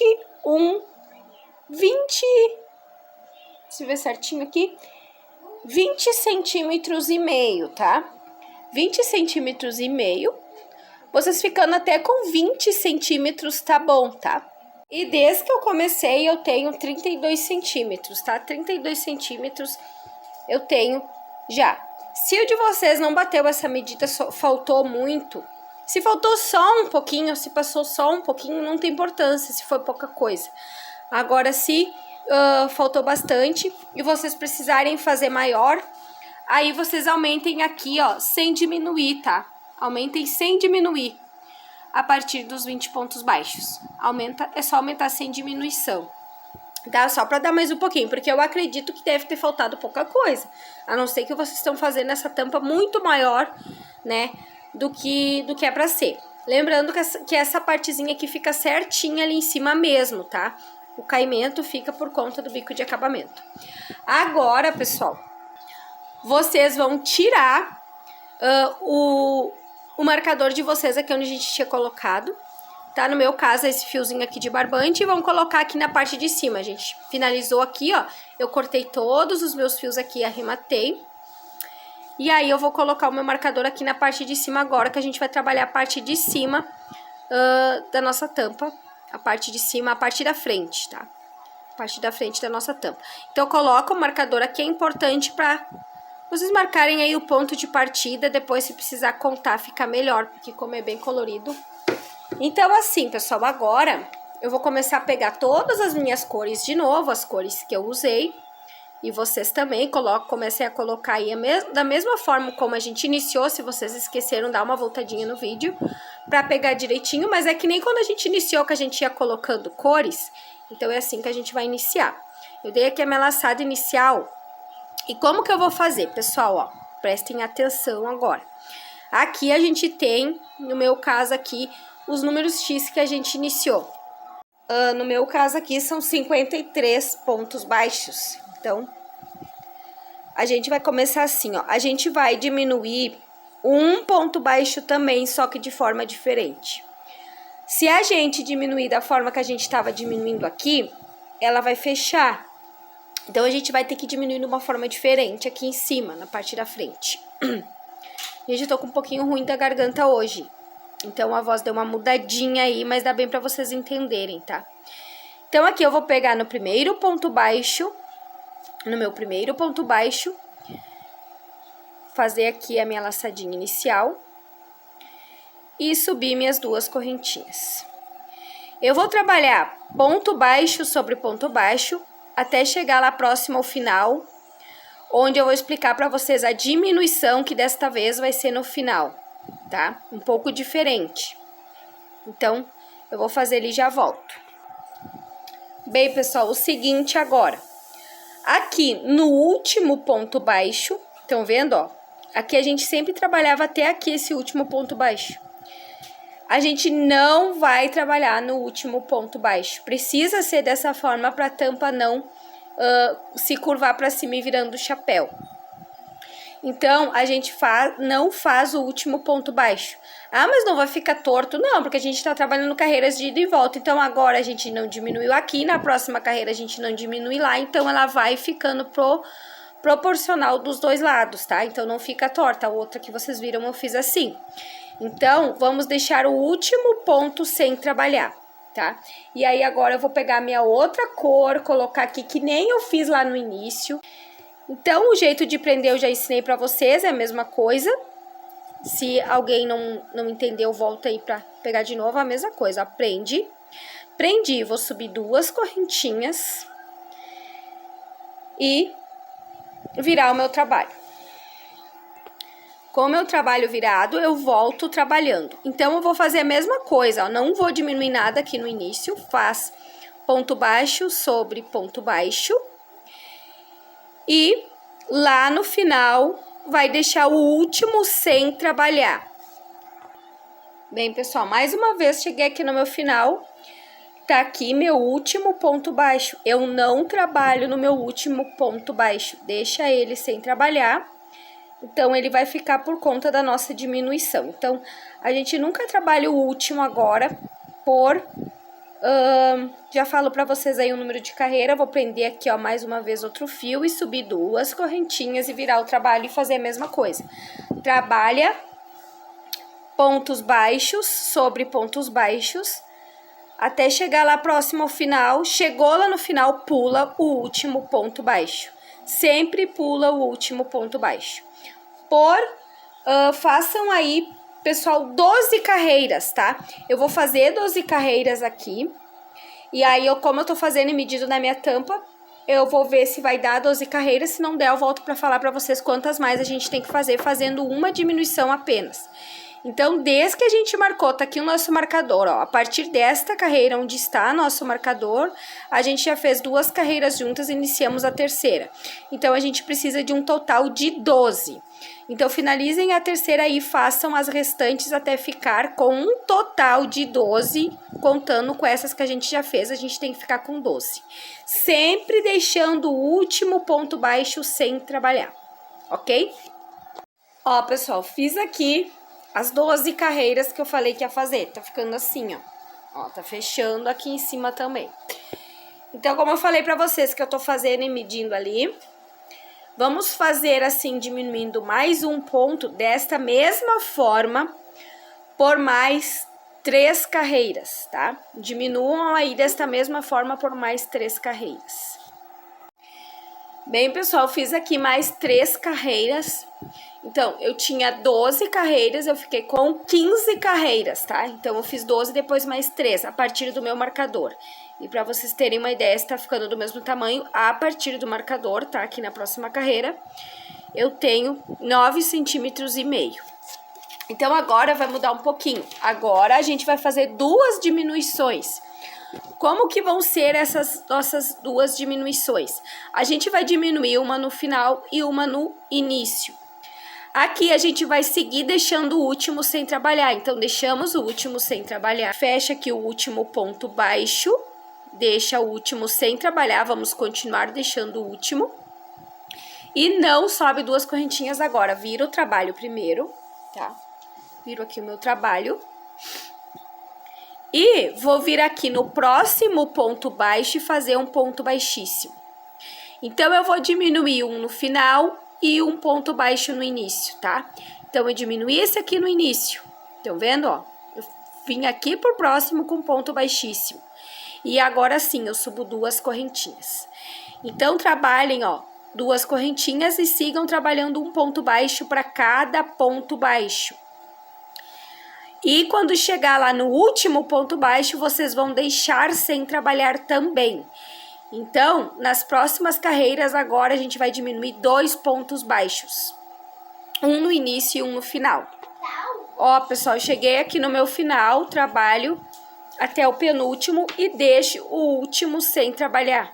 deixa eu ver certinho aqui, 20 centímetros e meio, tá? 20 centímetros e meio. Vocês ficando até com 20 centímetros tá bom, tá? E desde que eu comecei, eu tenho 32 centímetros, tá? 32 centímetros eu tenho já. Se o de vocês não bateu essa medida, faltou muito. Se faltou só um pouquinho, se passou só um pouquinho, não tem importância se foi pouca coisa. Agora, se faltou bastante e vocês precisarem fazer maior, aí vocês aumentem aqui, ó, sem diminuir, tá? Aumentem sem diminuir a partir dos 20 pontos baixos. É só aumentar sem diminuição. Tá? Só para dar mais um pouquinho, porque eu acredito que deve ter faltado pouca coisa. A não ser que vocês estão fazendo essa tampa muito maior, né, do que é para ser. Lembrando que essa partezinha aqui fica certinha ali em cima mesmo, tá? O caimento fica por conta do bico de acabamento. Agora, pessoal, vocês vão tirar o marcador de vocês aqui onde a gente tinha colocado. Tá? No meu caso, esse fiozinho aqui de barbante, e vamos colocar aqui na parte de cima. A gente finalizou aqui, ó. Eu cortei todos os meus fios aqui, arrematei. E aí, eu vou colocar o meu marcador aqui na parte de cima agora, que a gente vai trabalhar a parte de cima da nossa tampa. A parte de cima, a parte da frente, tá? A parte da frente da nossa tampa. Então, eu coloco o marcador aqui, é importante pra vocês marcarem aí o ponto de partida. Depois, se precisar contar, fica melhor, porque como é bem colorido. Então, assim, pessoal, agora eu vou começar a pegar todas as minhas cores de novo, as cores que eu usei. E vocês também comecem a colocar aí da mesma forma como a gente iniciou. Se vocês esqueceram, dá uma voltadinha no vídeo pra pegar direitinho. Mas é que nem quando a gente iniciou, que a gente ia colocando cores. Então, é assim que a gente vai iniciar. Eu dei aqui a minha laçada inicial. E como que eu vou fazer, pessoal? Ó, prestem atenção agora. Aqui a gente tem, no meu caso aqui, os números X que a gente iniciou. No meu caso aqui são 53 pontos baixos. Então, a gente vai começar assim, ó. A gente vai diminuir um ponto baixo também, só que de forma diferente. Se a gente diminuir da forma que a gente estava diminuindo aqui, ela vai fechar. Então, a gente vai ter que diminuir de uma forma diferente aqui em cima, na parte da frente. Gente, eu tô com um pouquinho ruim da garganta hoje. Então, a voz deu uma mudadinha aí, mas dá bem pra vocês entenderem, tá? Então, aqui eu vou pegar no primeiro ponto baixo, no meu primeiro ponto baixo, fazer aqui a minha laçadinha inicial e subir minhas duas correntinhas. Eu vou trabalhar ponto baixo sobre ponto baixo até chegar lá próximo ao final, onde eu vou explicar pra vocês a diminuição, que desta vez vai ser no final. Tá? Um pouco diferente. Então, eu vou fazer ele e já volto. Bem, pessoal, o seguinte agora. Aqui no último ponto baixo, estão vendo, ó? Aqui a gente sempre trabalhava até aqui esse último ponto baixo. A gente não vai trabalhar no último ponto baixo. Precisa ser dessa forma para a tampa não se curvar para cima e virando chapéu. Então, a gente não faz o último ponto baixo. Ah, mas não vai ficar torto? Não, porque a gente está trabalhando carreiras de ida e volta. Então, agora a gente não diminuiu aqui, na próxima carreira a gente não diminui lá. Então, ela vai ficando proporcional dos dois lados, tá? Então, não fica torta. A outra que vocês viram eu fiz assim. Então, vamos deixar o último ponto sem trabalhar, tá? E aí, agora eu vou pegar a minha outra cor, colocar aqui, que nem eu fiz lá no início. Então, o jeito de prender eu já ensinei pra vocês, é a mesma coisa. Se alguém não entendeu, volta aí pra pegar de novo a mesma coisa. Prendi, vou subir duas correntinhas e virar o meu trabalho. Com o meu trabalho virado, eu volto trabalhando. Então, eu vou fazer a mesma coisa, ó, não vou diminuir nada aqui no início, faz ponto baixo sobre ponto baixo. E lá no final, vai deixar o último sem trabalhar. Bem, pessoal, mais uma vez cheguei aqui no meu final. Tá aqui meu último ponto baixo. Eu não trabalho no meu último ponto baixo. Deixa ele sem trabalhar. Então, ele vai ficar por conta da nossa diminuição. Então, a gente nunca trabalha o último agora já falo pra vocês aí o número de carreira. Vou prender aqui, ó, mais uma vez outro fio e subir duas correntinhas e virar o trabalho e fazer a mesma coisa. Trabalha pontos baixos sobre pontos baixos até chegar lá próximo ao final. Chegou lá no final, pula o último ponto baixo. Sempre pula o último ponto baixo. Façam aí, pessoal, 12 carreiras, tá? Eu vou fazer 12 carreiras aqui. E aí, como eu tô fazendo e medindo na minha tampa, eu vou ver se vai dar 12 carreiras. Se não der, eu volto pra falar pra vocês quantas mais a gente tem que fazer, fazendo uma diminuição apenas. Então, desde que a gente marcou, tá aqui o nosso marcador, ó. A partir desta carreira onde está nosso marcador, a gente já fez 2 carreiras juntas e iniciamos a terceira. Então, a gente precisa de um total de 12. Então, finalizem a terceira aí, façam as restantes até ficar com um total de 12, contando com essas que a gente já fez, a gente tem que ficar com 12. Sempre deixando o último ponto baixo sem trabalhar, ok? Ó, pessoal, fiz aqui as 12 carreiras que eu falei que ia fazer. Tá ficando assim, ó. Ó, tá fechando aqui em cima também. Então, como eu falei pra vocês que eu tô fazendo e medindo ali, vamos fazer assim, diminuindo mais um ponto desta mesma forma por mais 3 carreiras, tá? Diminuam aí desta mesma forma por mais 3 carreiras. Bem, pessoal, fiz aqui mais 3 carreiras. Então, eu tinha 12 carreiras, eu fiquei com 15 carreiras, tá? Então, eu fiz 12, depois mais 3, a partir do meu marcador. E pra vocês terem uma ideia, está ficando do mesmo tamanho a partir do marcador, tá? Aqui na próxima carreira, eu tenho 9,5 centímetros. Então, agora vai mudar um pouquinho. Agora, a gente vai fazer 2 diminuições. Como que vão ser essas nossas 2 diminuições? A gente vai diminuir uma no final e uma no início. Aqui a gente vai seguir deixando o último sem trabalhar. Então, deixamos o último sem trabalhar. Fecha aqui o último ponto baixo. Deixa o último sem trabalhar. Vamos continuar deixando o último. E não sobe 2 correntinhas agora. Vira o trabalho primeiro, tá? Viro aqui o meu trabalho. E vou vir aqui no próximo ponto baixo e fazer um ponto baixíssimo. Então, eu vou diminuir um no final e um ponto baixo no início, tá? Então, eu diminuí esse aqui no início. Estão vendo, ó? Eu vim aqui pro próximo com ponto baixíssimo. E agora sim, eu subo 2 correntinhas. Então, trabalhem, ó, 2 correntinhas e sigam trabalhando um ponto baixo para cada ponto baixo. E quando chegar lá no último ponto baixo, vocês vão deixar sem trabalhar também. Então, nas próximas carreiras, agora a gente vai diminuir 2 pontos baixos. Um no início e um no final. Ó, pessoal, cheguei aqui no meu final, trabalho até o penúltimo e deixo o último sem trabalhar.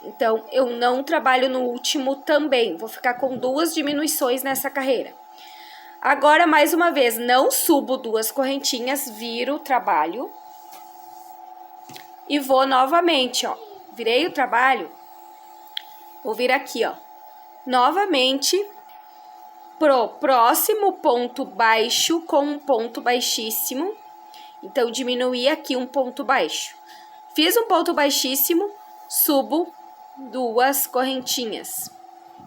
Então, eu não trabalho no último também. Vou ficar com 2 diminuições nessa carreira. Agora, mais uma vez, não subo 2 correntinhas, viro o trabalho. E vou novamente, ó. Virei o trabalho, vou vir aqui, ó, novamente pro próximo ponto baixo com um ponto baixíssimo. Então, diminuí aqui um ponto baixo. Fiz um ponto baixíssimo, subo 2 correntinhas.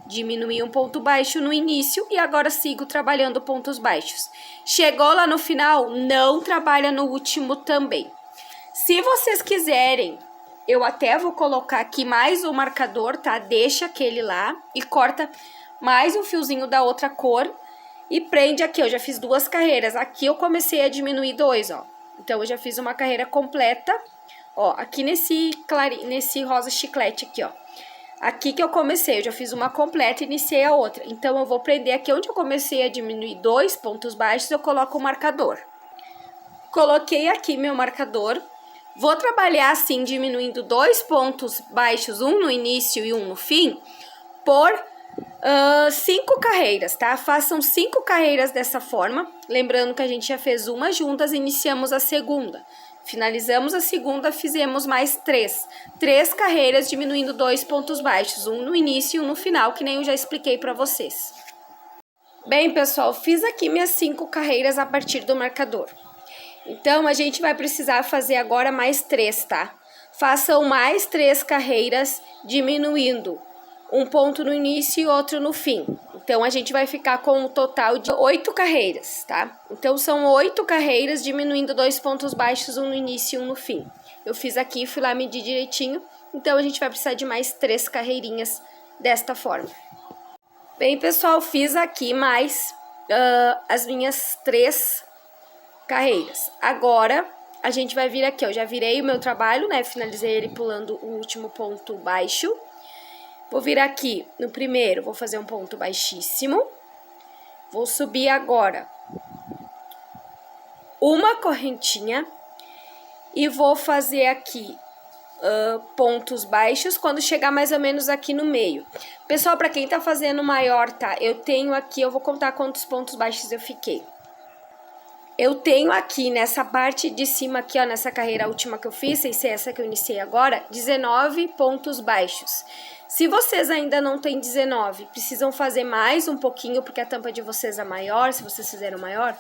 Diminuí um ponto baixo no início e agora sigo trabalhando pontos baixos. Chegou lá no final, não trabalha no último também. Se vocês quiserem, eu até vou colocar aqui mais um marcador, tá? Deixa aquele lá e corta mais um fiozinho da outra cor e prende aqui. Eu já fiz 2 carreiras. Aqui eu comecei a diminuir 2, ó. Então, eu já fiz uma carreira completa, ó. Aqui nesse rosa chiclete aqui, ó. Aqui que eu comecei, eu já fiz uma completa e iniciei a outra. Então, eu vou prender aqui onde eu comecei a diminuir 2 pontos baixos, eu coloco o marcador. Coloquei aqui meu marcador. Vou trabalhar assim, diminuindo 2 pontos baixos, um no início e um no fim, por 5 carreiras, tá? Façam 5 carreiras dessa forma. Lembrando que a gente já fez uma juntas, iniciamos a segunda. Finalizamos a segunda, fizemos mais 3. 3 carreiras, diminuindo 2 pontos baixos, um no início e um no final, que nem eu já expliquei pra vocês. Bem, pessoal, fiz aqui minhas 5 carreiras a partir do marcador. Então, a gente vai precisar fazer agora mais 3, tá? Façam mais 3 carreiras, diminuindo um ponto no início e outro no fim. Então, a gente vai ficar com um total de 8 carreiras, tá? Então, são 8 carreiras, diminuindo 2 pontos baixos, um no início e um no fim. Eu fiz aqui, fui lá medir direitinho. Então, a gente vai precisar de mais 3 carreirinhas desta forma. Bem, pessoal, fiz aqui mais as minhas 3 carreiras. Agora, a gente vai vir aqui, ó. Já virei o meu trabalho, né? Finalizei ele pulando o último ponto baixo. Vou vir aqui no primeiro, vou fazer um ponto baixíssimo. Vou subir agora uma correntinha e vou fazer aqui pontos baixos quando chegar mais ou menos aqui no meio. Pessoal, para quem tá fazendo maior, tá? Eu tenho aqui, eu vou contar quantos pontos baixos eu fiquei. Eu tenho aqui nessa parte de cima aqui, ó, nessa carreira última que eu fiz, sem ser essa que eu iniciei agora, 19 pontos baixos. Se vocês ainda não têm 19, precisam fazer mais um pouquinho, porque a tampa de vocês é maior, se vocês fizeram maior,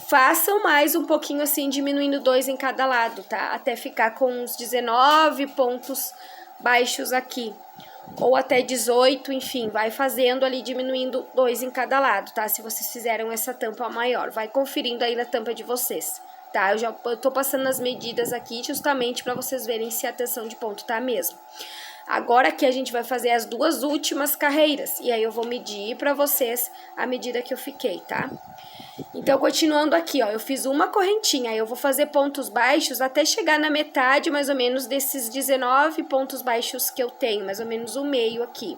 façam mais um pouquinho assim, diminuindo 2 em cada lado, tá? Até ficar com uns 19 pontos baixos aqui. Ou até 18, enfim, vai fazendo ali, diminuindo 2 em cada lado, tá? Se vocês fizeram essa tampa maior, vai conferindo aí na tampa de vocês, tá? Eu tô passando as medidas aqui justamente para vocês verem se a tensão de ponto tá mesmo. Agora aqui a gente vai fazer as 2 últimas carreiras, e aí eu vou medir para vocês a medida que eu fiquei, tá? Então, continuando aqui, ó, eu fiz uma correntinha, aí eu vou fazer pontos baixos até chegar na metade, mais ou menos, desses 19 pontos baixos que eu tenho, mais ou menos o meio aqui.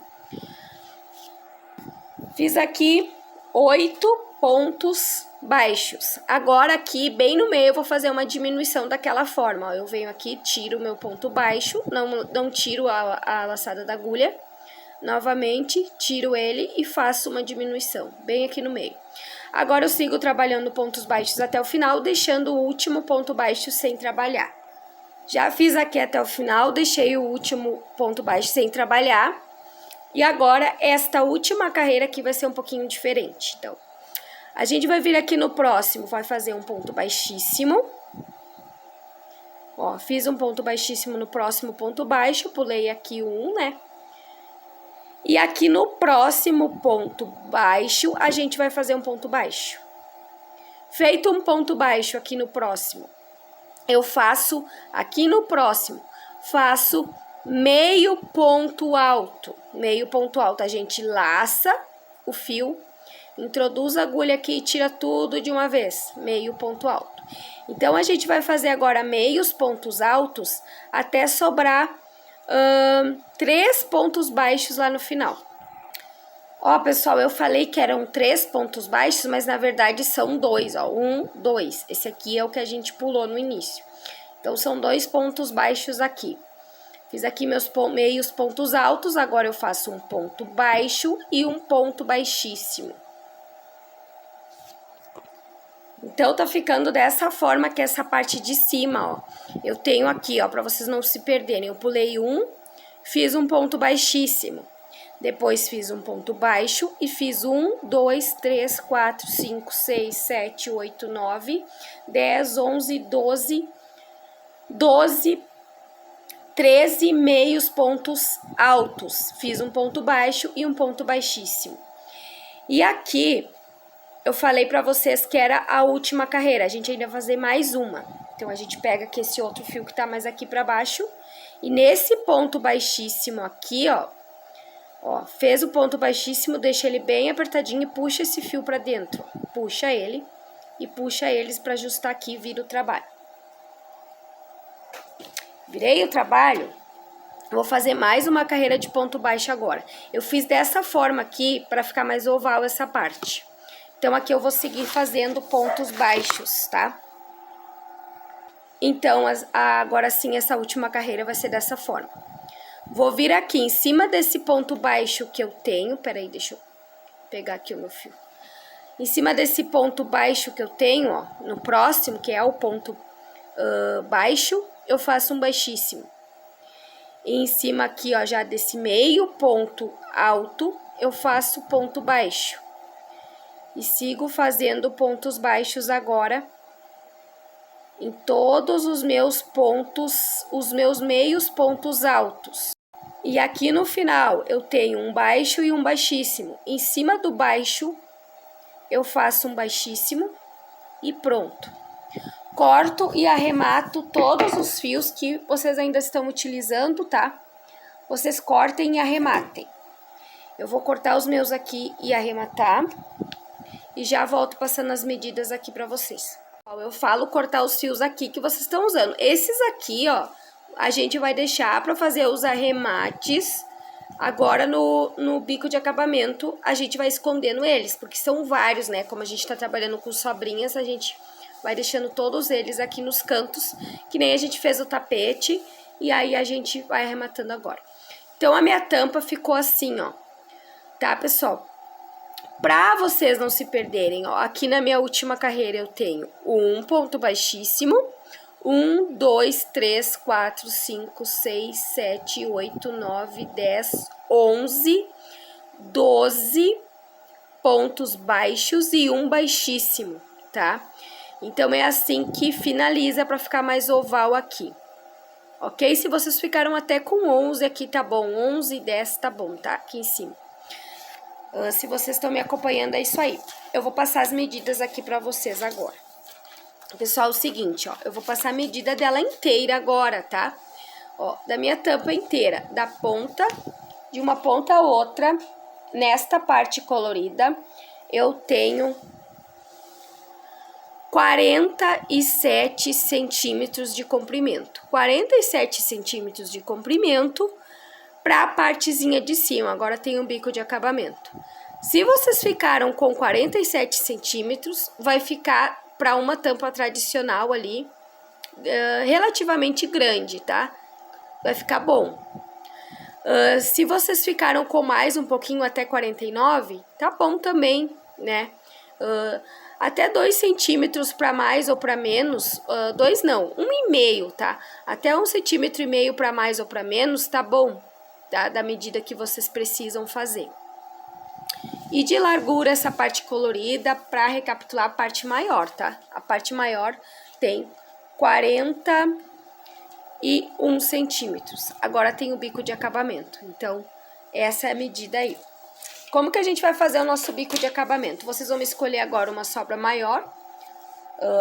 Fiz aqui 8 pontos baixos. Agora, aqui, bem no meio, eu vou fazer uma diminuição daquela forma, ó. Eu venho aqui, tiro o meu ponto baixo, não tiro a laçada da agulha. Novamente, tiro ele e faço uma diminuição, bem aqui no meio. Agora, eu sigo trabalhando pontos baixos até o final, deixando o último ponto baixo sem trabalhar. Já fiz aqui até o final, deixei o último ponto baixo sem trabalhar. E agora, esta última carreira aqui vai ser um pouquinho diferente. Então, a gente vai vir aqui no próximo, vai fazer um ponto baixíssimo. Ó, fiz um ponto baixíssimo no próximo ponto baixo, pulei aqui um, né? E aqui no próximo ponto baixo, a gente vai fazer um ponto baixo. Feito um ponto baixo aqui no próximo, eu faço aqui no próximo, faço meio ponto alto. Meio ponto alto, a gente laça o fio, introduz a agulha aqui e tira tudo de uma vez, meio ponto alto. Então, a gente vai fazer agora meios pontos altos até sobrar 3 pontos baixos lá no final. Ó, pessoal, eu falei que eram 3 pontos baixos, mas na verdade são 2, ó. 1, 2. Esse aqui é o que a gente pulou no início. Então, são 2 pontos baixos aqui. Fiz aqui meus meios pontos altos, agora eu faço um ponto baixo e um ponto baixíssimo. Então, tá ficando dessa forma que essa parte de cima, ó. Eu tenho aqui, ó, pra vocês não se perderem. Eu pulei um, fiz um ponto baixíssimo. Depois, fiz um ponto baixo e fiz 1, 2, 3, 4, 5, 6, 7, 8, 9, 10, 11, 12, 13 meios pontos altos. Fiz um ponto baixo e um ponto baixíssimo. E aqui, eu falei pra vocês que era a última carreira, a gente ainda vai fazer mais uma. Então, a gente pega aqui esse outro fio que tá mais aqui pra baixo. E nesse ponto baixíssimo aqui, ó, fez o ponto baixíssimo, deixa ele bem apertadinho e puxa esse fio pra dentro. Puxa ele e puxa eles pra ajustar aqui e vira o trabalho. Virei o trabalho, vou fazer mais uma carreira de ponto baixo agora. Eu fiz dessa forma aqui pra ficar mais oval essa parte. Então, aqui eu vou seguir fazendo pontos baixos, tá? Então, agora sim, essa última carreira vai ser dessa forma. Vou vir aqui em cima desse ponto baixo que eu tenho. Peraí, deixa eu pegar aqui o meu fio. Em cima desse ponto baixo que eu tenho, ó, no próximo, que é o ponto baixo, eu faço um baixíssimo. E em cima aqui, ó, já desse meio ponto alto, eu faço ponto baixo. E sigo fazendo pontos baixos agora em todos os meus pontos, os meus meios pontos altos. E aqui no final eu tenho um baixo e um baixíssimo. Em cima do baixo eu faço um baixíssimo e pronto. Corto e arremato todos os fios que vocês ainda estão utilizando, tá? Vocês cortem e arrematem. Eu vou cortar os meus aqui e arrematar. E já volto passando as medidas aqui pra vocês. Eu falo cortar os fios aqui que vocês estão usando. Esses aqui, ó, a gente vai deixar pra fazer os arremates. Agora no bico de acabamento, a gente vai escondendo eles, porque são vários, né? Como a gente tá trabalhando com sobrinhas, a gente vai deixando todos eles aqui nos cantos, que nem a gente fez o tapete, e aí a gente vai arrematando agora. Então, a minha tampa ficou assim, ó. Tá, pessoal? Pra vocês não se perderem, ó, aqui na minha última carreira eu tenho um ponto baixíssimo, 1, 2, 3, 4, 5, 6, 7, 8, 9, 10, 11, 12 pontos baixos e um baixíssimo, tá? Então, é assim que finaliza pra ficar mais oval aqui, ok? Se vocês ficaram até com 11 aqui, tá bom, 11 e 10 tá bom, tá? Aqui em cima. Se vocês estão me acompanhando, é isso aí. Eu vou passar as medidas aqui pra vocês agora. Pessoal, é o seguinte, ó. Eu vou passar a medida dela inteira agora, tá? Ó, da minha tampa inteira. Da ponta, de uma ponta a outra, nesta parte colorida, eu tenho 47 centímetros de comprimento. 47 centímetros de comprimento para a partezinha de cima. Agora tem um bico de acabamento. Se vocês ficaram com 47 centímetros, vai ficar para uma tampa tradicional ali, relativamente grande, tá? Vai ficar bom. Se vocês ficaram com mais um pouquinho, até 49, tá bom também, né? Até 2 centímetros para mais ou para menos, 2 não, 1,5, tá? Até 1,5 centímetro para mais ou para menos, tá bom. Da medida que vocês precisam fazer. E de largura, essa parte colorida, para recapitular, a parte maior, tá? A parte maior tem 41 centímetros. Agora tem o bico de acabamento. Então, essa é a medida aí. Como que a gente vai fazer o nosso bico de acabamento? Vocês vão escolher agora uma sobra maior.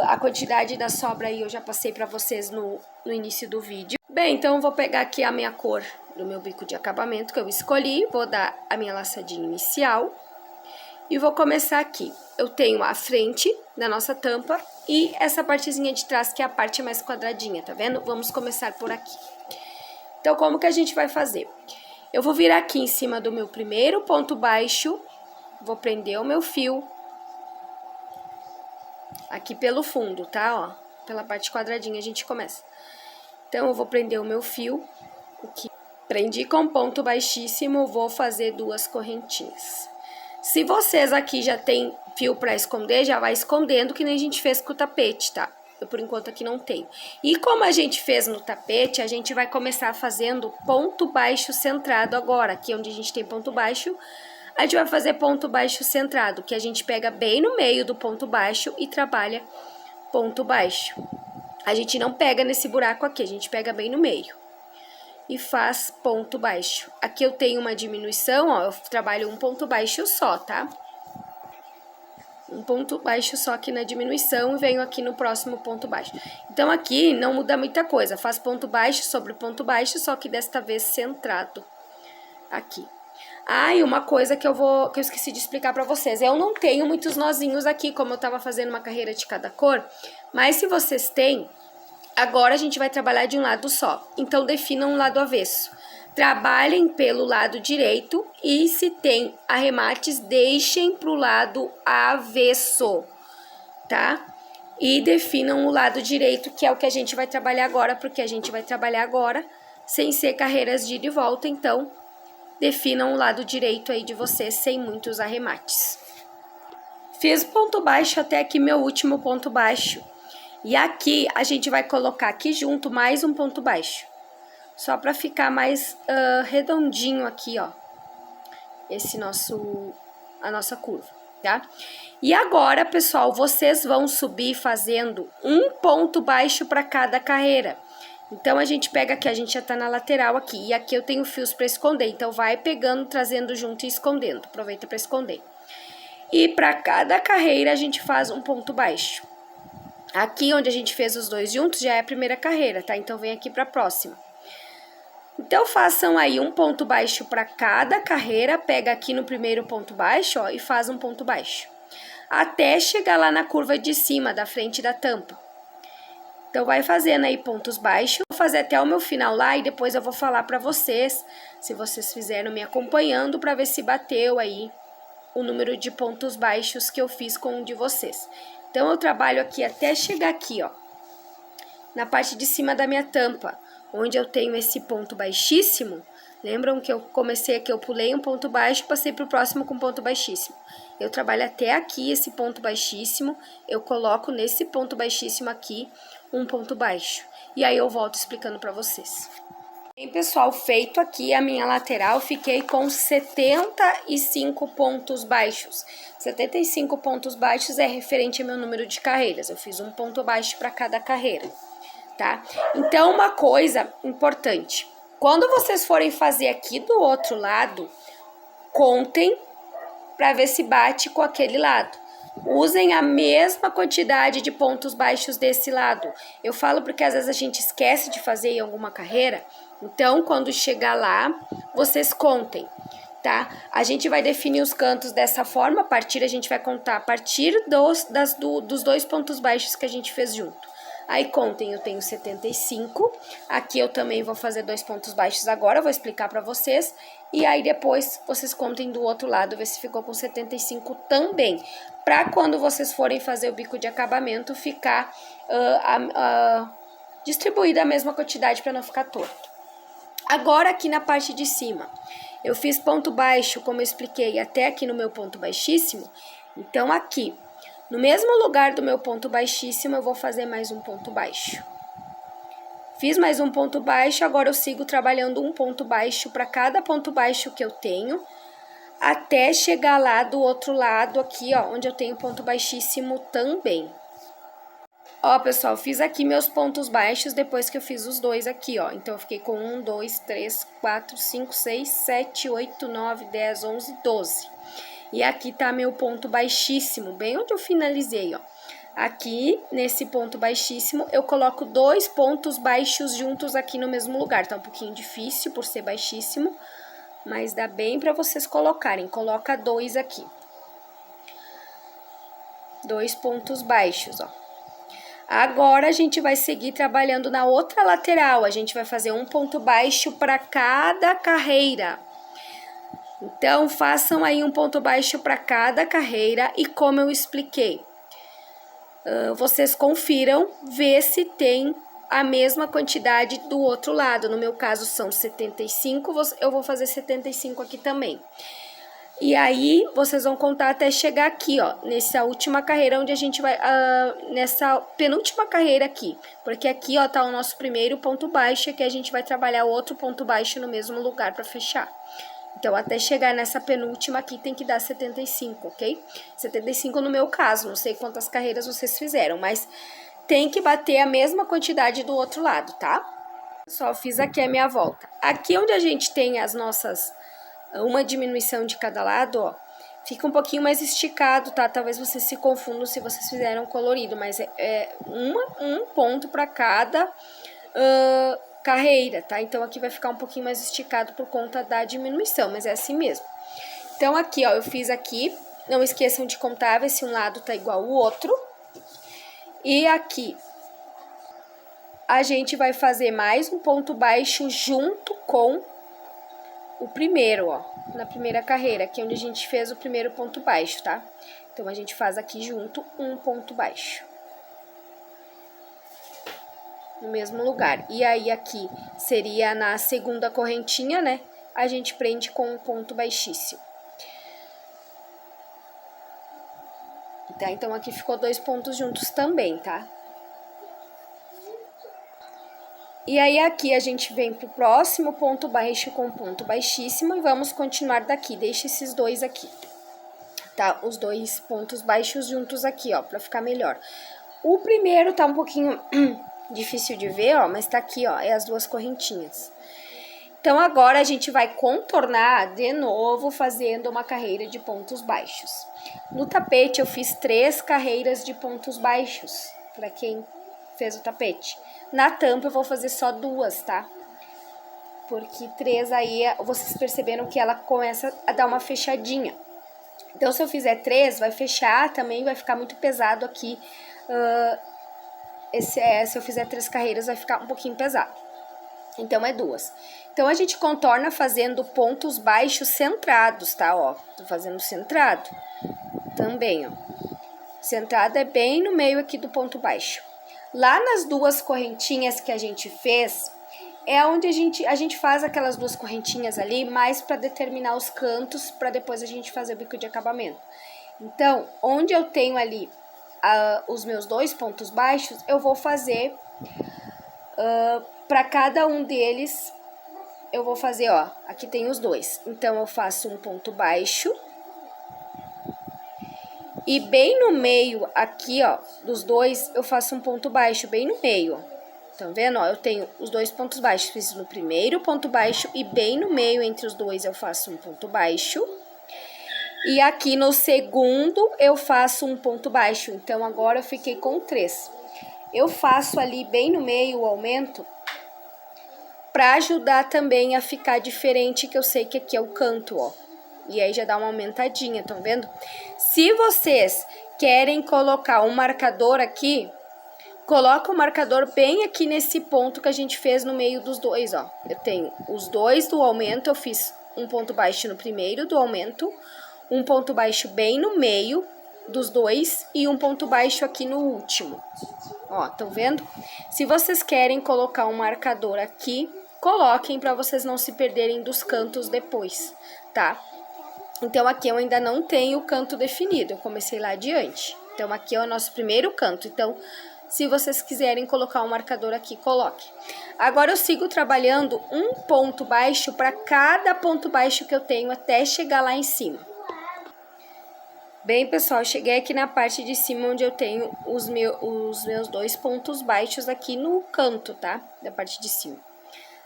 A quantidade da sobra aí eu já passei para vocês no início do vídeo. Bem, então eu vou pegar aqui a minha cor do meu bico de acabamento que eu escolhi, vou dar a minha laçadinha inicial e vou começar aqui. Eu tenho a frente da nossa tampa e essa partezinha de trás que é a parte mais quadradinha, tá vendo? Vamos começar por aqui. Então, como que a gente vai fazer? Eu vou virar aqui em cima do meu primeiro ponto baixo, vou prender o meu fio aqui pelo fundo, tá? Ó, pela parte quadradinha a gente começa. Então, eu vou prender o meu fio aqui. Prendi com ponto baixíssimo, vou fazer 2 correntinhas. Se vocês aqui já tem fio para esconder, já vai escondendo, que nem a gente fez com o tapete, tá? Eu, por enquanto, aqui não tenho. E como a gente fez no tapete, a gente vai começar fazendo ponto baixo centrado agora. Aqui onde a gente tem ponto baixo, a gente vai fazer ponto baixo centrado, que a gente pega bem no meio do ponto baixo e trabalha ponto baixo. A gente não pega nesse buraco aqui, a gente pega bem no meio. E faz ponto baixo. Aqui eu tenho uma diminuição, ó, eu trabalho um ponto baixo só, tá? Um ponto baixo só aqui na diminuição e venho aqui no próximo ponto baixo. Então, aqui não muda muita coisa, faz ponto baixo sobre ponto baixo, só que desta vez centrado aqui. Ah, e uma coisa que eu esqueci de explicar pra vocês, eu não tenho muitos nozinhos aqui, como eu tava fazendo uma carreira de cada cor, mas se vocês têm, agora a gente vai trabalhar de um lado só, então definam um lado avesso. Trabalhem pelo lado direito e se tem arremates, deixem pro lado avesso, tá? E definam o lado direito, que é o que a gente vai trabalhar agora, porque a gente vai trabalhar agora sem ser carreiras de ida e volta, então definam o lado direito aí de vocês sem muitos arremates. Fiz ponto baixo até aqui, meu último ponto baixo. E aqui a gente vai colocar aqui junto mais um ponto baixo. Só pra ficar mais redondinho aqui, ó. A nossa curva, tá? E agora, pessoal, vocês vão subir fazendo um ponto baixo pra cada carreira. Então, a gente pega aqui, a gente já tá na lateral aqui, e aqui eu tenho fios pra esconder, então vai pegando, trazendo junto e escondendo, aproveita pra esconder. E pra cada carreira, a gente faz um ponto baixo. Aqui, onde a gente fez os dois juntos, já é a primeira carreira, tá? Então, vem aqui pra próxima. Então, façam aí um ponto baixo pra cada carreira, pega aqui no primeiro ponto baixo, ó, e faz um ponto baixo. Até chegar lá na curva de cima, da frente da tampa. Então, vai fazendo aí pontos baixos, vou fazer até o meu final lá e depois eu vou falar pra vocês, se vocês fizeram me acompanhando, pra ver se bateu aí o número de pontos baixos que eu fiz com um de vocês. Então, eu trabalho aqui até chegar aqui, ó, na parte de cima da minha tampa, onde eu tenho esse ponto baixíssimo. Lembram que eu comecei aqui, eu pulei um ponto baixo, passei pro próximo com ponto baixíssimo. Eu trabalho até aqui esse ponto baixíssimo, eu coloco nesse ponto baixíssimo aqui um ponto baixo. E aí eu volto explicando pra vocês. Bem, pessoal, feito aqui a minha lateral, fiquei com 75 pontos baixos. 75 pontos baixos é referente ao meu número de carreiras. Eu fiz um ponto baixo para cada carreira, tá? Então, uma coisa importante. Quando vocês forem fazer aqui do outro lado, contem para ver se bate com aquele lado. Usem a mesma quantidade de pontos baixos desse lado. Eu falo porque às vezes a gente esquece de fazer em alguma carreira. Então, quando chegar lá, vocês contem, tá? A gente vai definir os cantos dessa forma. A gente vai contar a partir dos dois pontos baixos que a gente fez junto. Aí, contem, eu tenho 75. Aqui eu também vou fazer dois pontos baixos agora, vou explicar pra vocês. E aí, depois, vocês contem do outro lado, ver se ficou com 75 também. Pra quando vocês forem fazer o bico de acabamento, ficar distribuída a mesma quantidade pra não ficar torto. Agora, aqui na parte de cima, eu fiz ponto baixo, como eu expliquei, até aqui no meu ponto baixíssimo. Então, aqui, no mesmo lugar do meu ponto baixíssimo, eu vou fazer mais um ponto baixo. Fiz mais um ponto baixo, agora eu sigo trabalhando um ponto baixo para cada ponto baixo que eu tenho, até chegar lá do outro lado aqui, ó, onde eu tenho ponto baixíssimo também. Ó, pessoal, fiz aqui meus pontos baixos depois que eu fiz os dois aqui, ó. Então, eu fiquei com 1, 2, 3, 4, 5, 6, 7, 8, 9, 10, 11, 12. E aqui tá meu ponto baixíssimo, bem onde eu finalizei, ó. Aqui, nesse ponto baixíssimo, eu coloco dois pontos baixos juntos aqui no mesmo lugar. Tá um pouquinho difícil por ser baixíssimo, mas dá bem pra vocês colocarem. Coloca dois aqui. Dois pontos baixos, ó. Agora, a gente vai seguir trabalhando na outra lateral. A gente vai fazer um ponto baixo para cada carreira. Então, façam aí um ponto baixo para cada carreira. E como eu expliquei, vocês confiram, vê se tem a mesma quantidade do outro lado. No meu caso, são 75, eu vou fazer 75 aqui também. E aí, vocês vão contar até chegar aqui, ó, nessa última carreira, onde a gente vai, nessa penúltima carreira aqui. Porque aqui, ó, tá o nosso primeiro ponto baixo, que a gente vai trabalhar outro ponto baixo no mesmo lugar pra fechar. Então, até chegar nessa penúltima aqui, tem que dar 75, ok? 75 no meu caso, não sei quantas carreiras vocês fizeram, mas tem que bater a mesma quantidade do outro lado, tá? Só fiz aqui a minha volta. Aqui onde a gente tem as nossas... uma diminuição de cada lado, ó, fica um pouquinho mais esticado, tá? Talvez vocês se confundam se vocês fizeram colorido, mas é um ponto para cada carreira, tá? Então, aqui vai ficar um pouquinho mais esticado por conta da diminuição, mas é assim mesmo. Então, aqui, ó, eu fiz aqui, não esqueçam de contar, ver se um lado tá igual ao outro. E aqui, a gente vai fazer mais um ponto baixo junto com o primeiro, ó, na primeira carreira, aqui onde a gente fez o primeiro ponto baixo, tá? Então, a gente faz aqui junto um ponto baixo. No mesmo lugar. E aí, aqui seria na segunda correntinha, né? A gente prende com um ponto baixíssimo. Tá? Então, aqui ficou dois pontos juntos também, tá? E aí, aqui a gente vem pro próximo ponto baixo com ponto baixíssimo e vamos continuar daqui. Deixa esses dois aqui, tá? Os dois pontos baixos juntos aqui, ó, pra ficar melhor. O primeiro tá um pouquinho difícil de ver, ó, mas tá aqui, ó, é as duas correntinhas. Então, agora a gente vai contornar de novo, fazendo uma carreira de pontos baixos. No tapete, eu fiz 3 carreiras de pontos baixos, para quem fez o tapete. Na tampa, eu vou fazer só 2, tá? Porque 3 aí, vocês perceberam que ela começa a dar uma fechadinha. Então, se eu fizer 3, vai fechar também, vai ficar muito pesado aqui. Se eu fizer 3 carreiras, vai ficar um pouquinho pesado. Então, é 2. Então, a gente contorna fazendo pontos baixos centrados, tá? Ó, tô fazendo centrado também, ó. Centrado é bem no meio aqui do ponto baixo. Lá nas 2 correntinhas que a gente fez, é onde a gente faz aquelas 2 correntinhas ali, mais para determinar os cantos, para depois a gente fazer o bico de acabamento. Então, onde eu tenho ali os meus 2 pontos baixos, eu vou fazer para cada um deles, eu vou fazer, ó, aqui tem os 2. Então, eu faço um ponto baixo. E bem no meio aqui, ó, dos 2, eu faço um ponto baixo bem no meio, ó. Estão vendo, ó? Eu tenho os 2 pontos baixos, fiz no primeiro ponto baixo e bem no meio entre os 2 eu faço um ponto baixo. E aqui no segundo eu faço um ponto baixo, então agora eu fiquei com 3. Eu faço ali bem no meio o aumento para ajudar também a ficar diferente, que eu sei que aqui é o canto, ó. E aí já dá uma aumentadinha, estão vendo? Se vocês querem colocar um marcador aqui, coloca o marcador bem aqui nesse ponto que a gente fez no meio dos 2, ó. Eu tenho os 2 do aumento, eu fiz um ponto baixo no primeiro do aumento, um ponto baixo bem no meio dos 2 e um ponto baixo aqui no último. Ó, estão vendo? Se vocês querem colocar um marcador aqui, coloquem para vocês não se perderem dos cantos depois, tá? Então, aqui eu ainda não tenho o canto definido, eu comecei lá adiante. Então, aqui é o nosso primeiro canto. Então, se vocês quiserem colocar um marcador aqui, coloque. Agora, eu sigo trabalhando um ponto baixo para cada ponto baixo que eu tenho até chegar lá em cima. Bem, pessoal, cheguei aqui na parte de cima onde eu tenho os meus 2 pontos baixos aqui no canto, tá? Da parte de cima.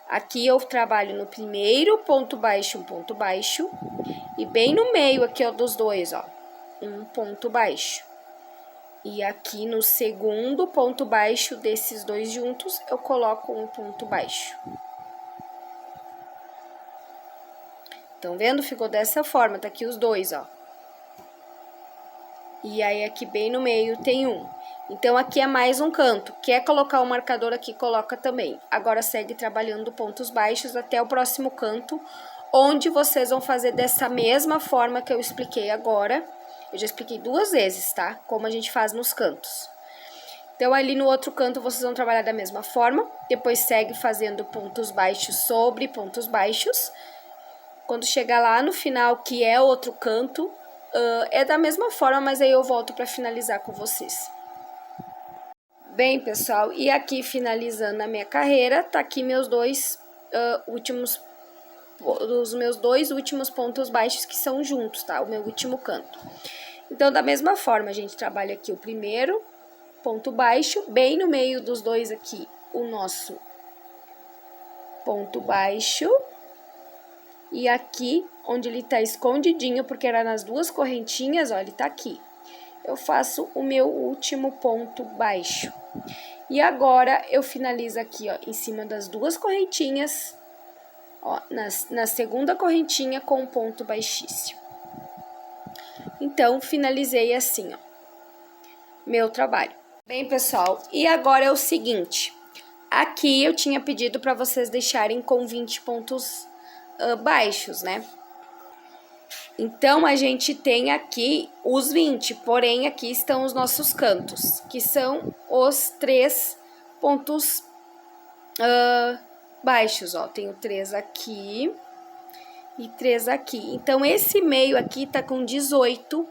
Aqui eu trabalho no primeiro ponto baixo, um ponto baixo. E bem no meio aqui, ó, dos 2, ó, um ponto baixo. E aqui no segundo ponto baixo desses 2 juntos, eu coloco um ponto baixo. Estão vendo? Ficou dessa forma, tá aqui os 2, ó. E aí, aqui bem no meio tem um. Então, aqui é mais um canto. Quer colocar o marcador aqui, coloca também. Agora, segue trabalhando pontos baixos até o próximo canto, onde vocês vão fazer dessa mesma forma que eu expliquei agora. Eu já expliquei 2 vezes, tá? Como a gente faz nos cantos. Então, ali no outro canto, vocês vão trabalhar da mesma forma. Depois, segue fazendo pontos baixos sobre pontos baixos. Quando chegar lá no final, que é outro canto, é da mesma forma, mas aí eu volto para finalizar com vocês. Bem, pessoal, e aqui finalizando a minha carreira, tá aqui meus 2 os meus 2 últimos pontos baixos que são juntos, tá? O meu último canto. Então, da mesma forma, a gente trabalha aqui o primeiro ponto baixo, bem no meio dos 2 aqui, o nosso ponto baixo. E aqui, onde ele tá escondidinho, porque era nas 2 correntinhas, ó, ele tá aqui. Eu faço o meu último ponto baixo. E agora, eu finalizo aqui, ó, em cima das 2 correntinhas, ó, na segunda correntinha com um ponto baixíssimo. Então, finalizei assim, ó, meu trabalho. Bem, pessoal, e agora é o seguinte. Aqui, eu tinha pedido para vocês deixarem com 20 pontos baixos, né? Então, a gente tem aqui os 20, porém, aqui estão os nossos cantos, que são os 3 pontos baixos, ó. Tenho 3 aqui e 3 aqui. Então, esse meio aqui tá com 18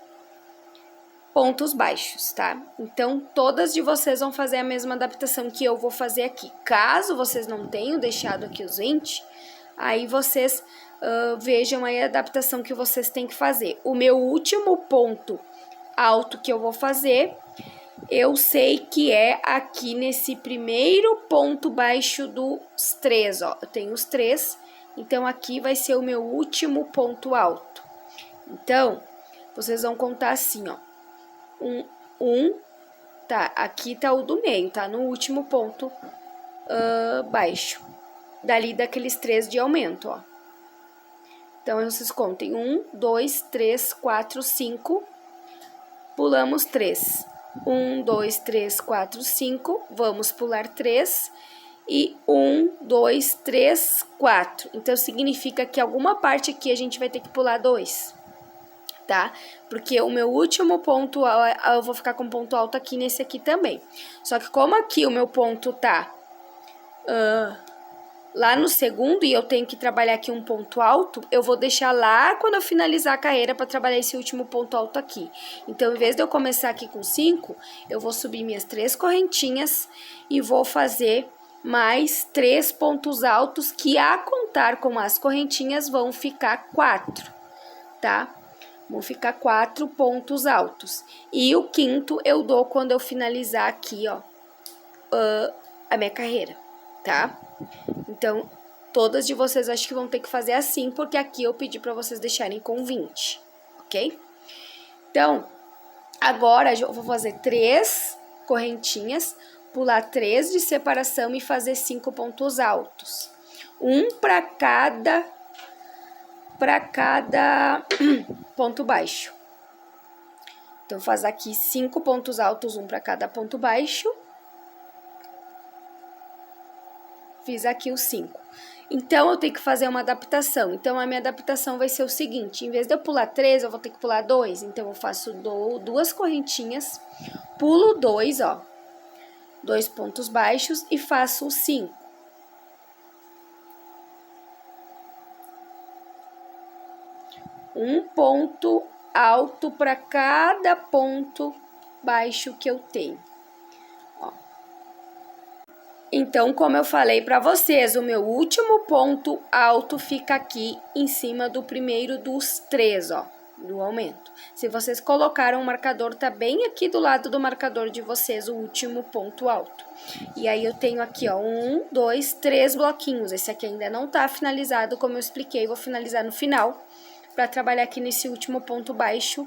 pontos baixos, tá? Então, todas de vocês vão fazer a mesma adaptação que eu vou fazer aqui. Caso vocês não tenham deixado aqui os 20, aí vocês vejam aí a adaptação que vocês têm que fazer. O meu último ponto alto que eu vou fazer eu sei que é aqui nesse primeiro ponto baixo dos 3, ó. Eu tenho os 3, então aqui vai ser o meu último ponto alto. Então, vocês vão contar assim, ó. Tá, aqui tá o do meio, tá? No último ponto baixo. Dali daqueles 3 de aumento, ó. Então, vocês contem 1, 2, 3, 4, 5. Pulamos 3. 1, 2, 3, 4, 5. Vamos pular 3. E 1, 2, 3, 4. Então, significa que alguma parte aqui a gente vai ter que pular 2. Tá? Porque o meu último ponto, eu vou ficar com ponto alto aqui nesse aqui também. Só que como aqui o meu ponto tá lá no segundo e eu tenho que trabalhar aqui um ponto alto, eu vou deixar lá quando eu finalizar a carreira para trabalhar esse último ponto alto aqui. Então, em vez de eu começar aqui com 5, eu vou subir minhas 3 correntinhas e vou fazer mais 3 pontos altos que, a contar com as correntinhas, vão ficar 4, tá? Vão ficar 4 pontos altos. E o quinto eu dou quando eu finalizar aqui, ó, a minha carreira, tá? Então, todas de vocês acho que vão ter que fazer assim, porque aqui eu pedi para vocês deixarem com 20, ok? Então, agora eu vou fazer 3 correntinhas, pular 3 de separação e fazer 5 pontos altos. Um para cada ponto baixo. Então, faz aqui 5 pontos altos, um para cada ponto baixo. Fiz aqui os 5. Então, eu tenho que fazer uma adaptação. Então, a minha adaptação vai ser o seguinte: em vez de eu pular 3, eu vou ter que pular 2. Então, eu faço 2 correntinhas, pulo 2, ó, 2 pontos baixos e faço os 5. Um ponto alto para cada ponto baixo que eu tenho. Então, como eu falei para vocês, o meu último ponto alto fica aqui em cima do primeiro dos 3, ó, do aumento. Se vocês colocaram o marcador, tá bem aqui do lado do marcador de vocês, o último ponto alto. E aí, eu tenho aqui, ó, 1, 2, 3 bloquinhos. Esse aqui ainda não tá finalizado, como eu expliquei, vou finalizar no final, para trabalhar aqui nesse último ponto baixo.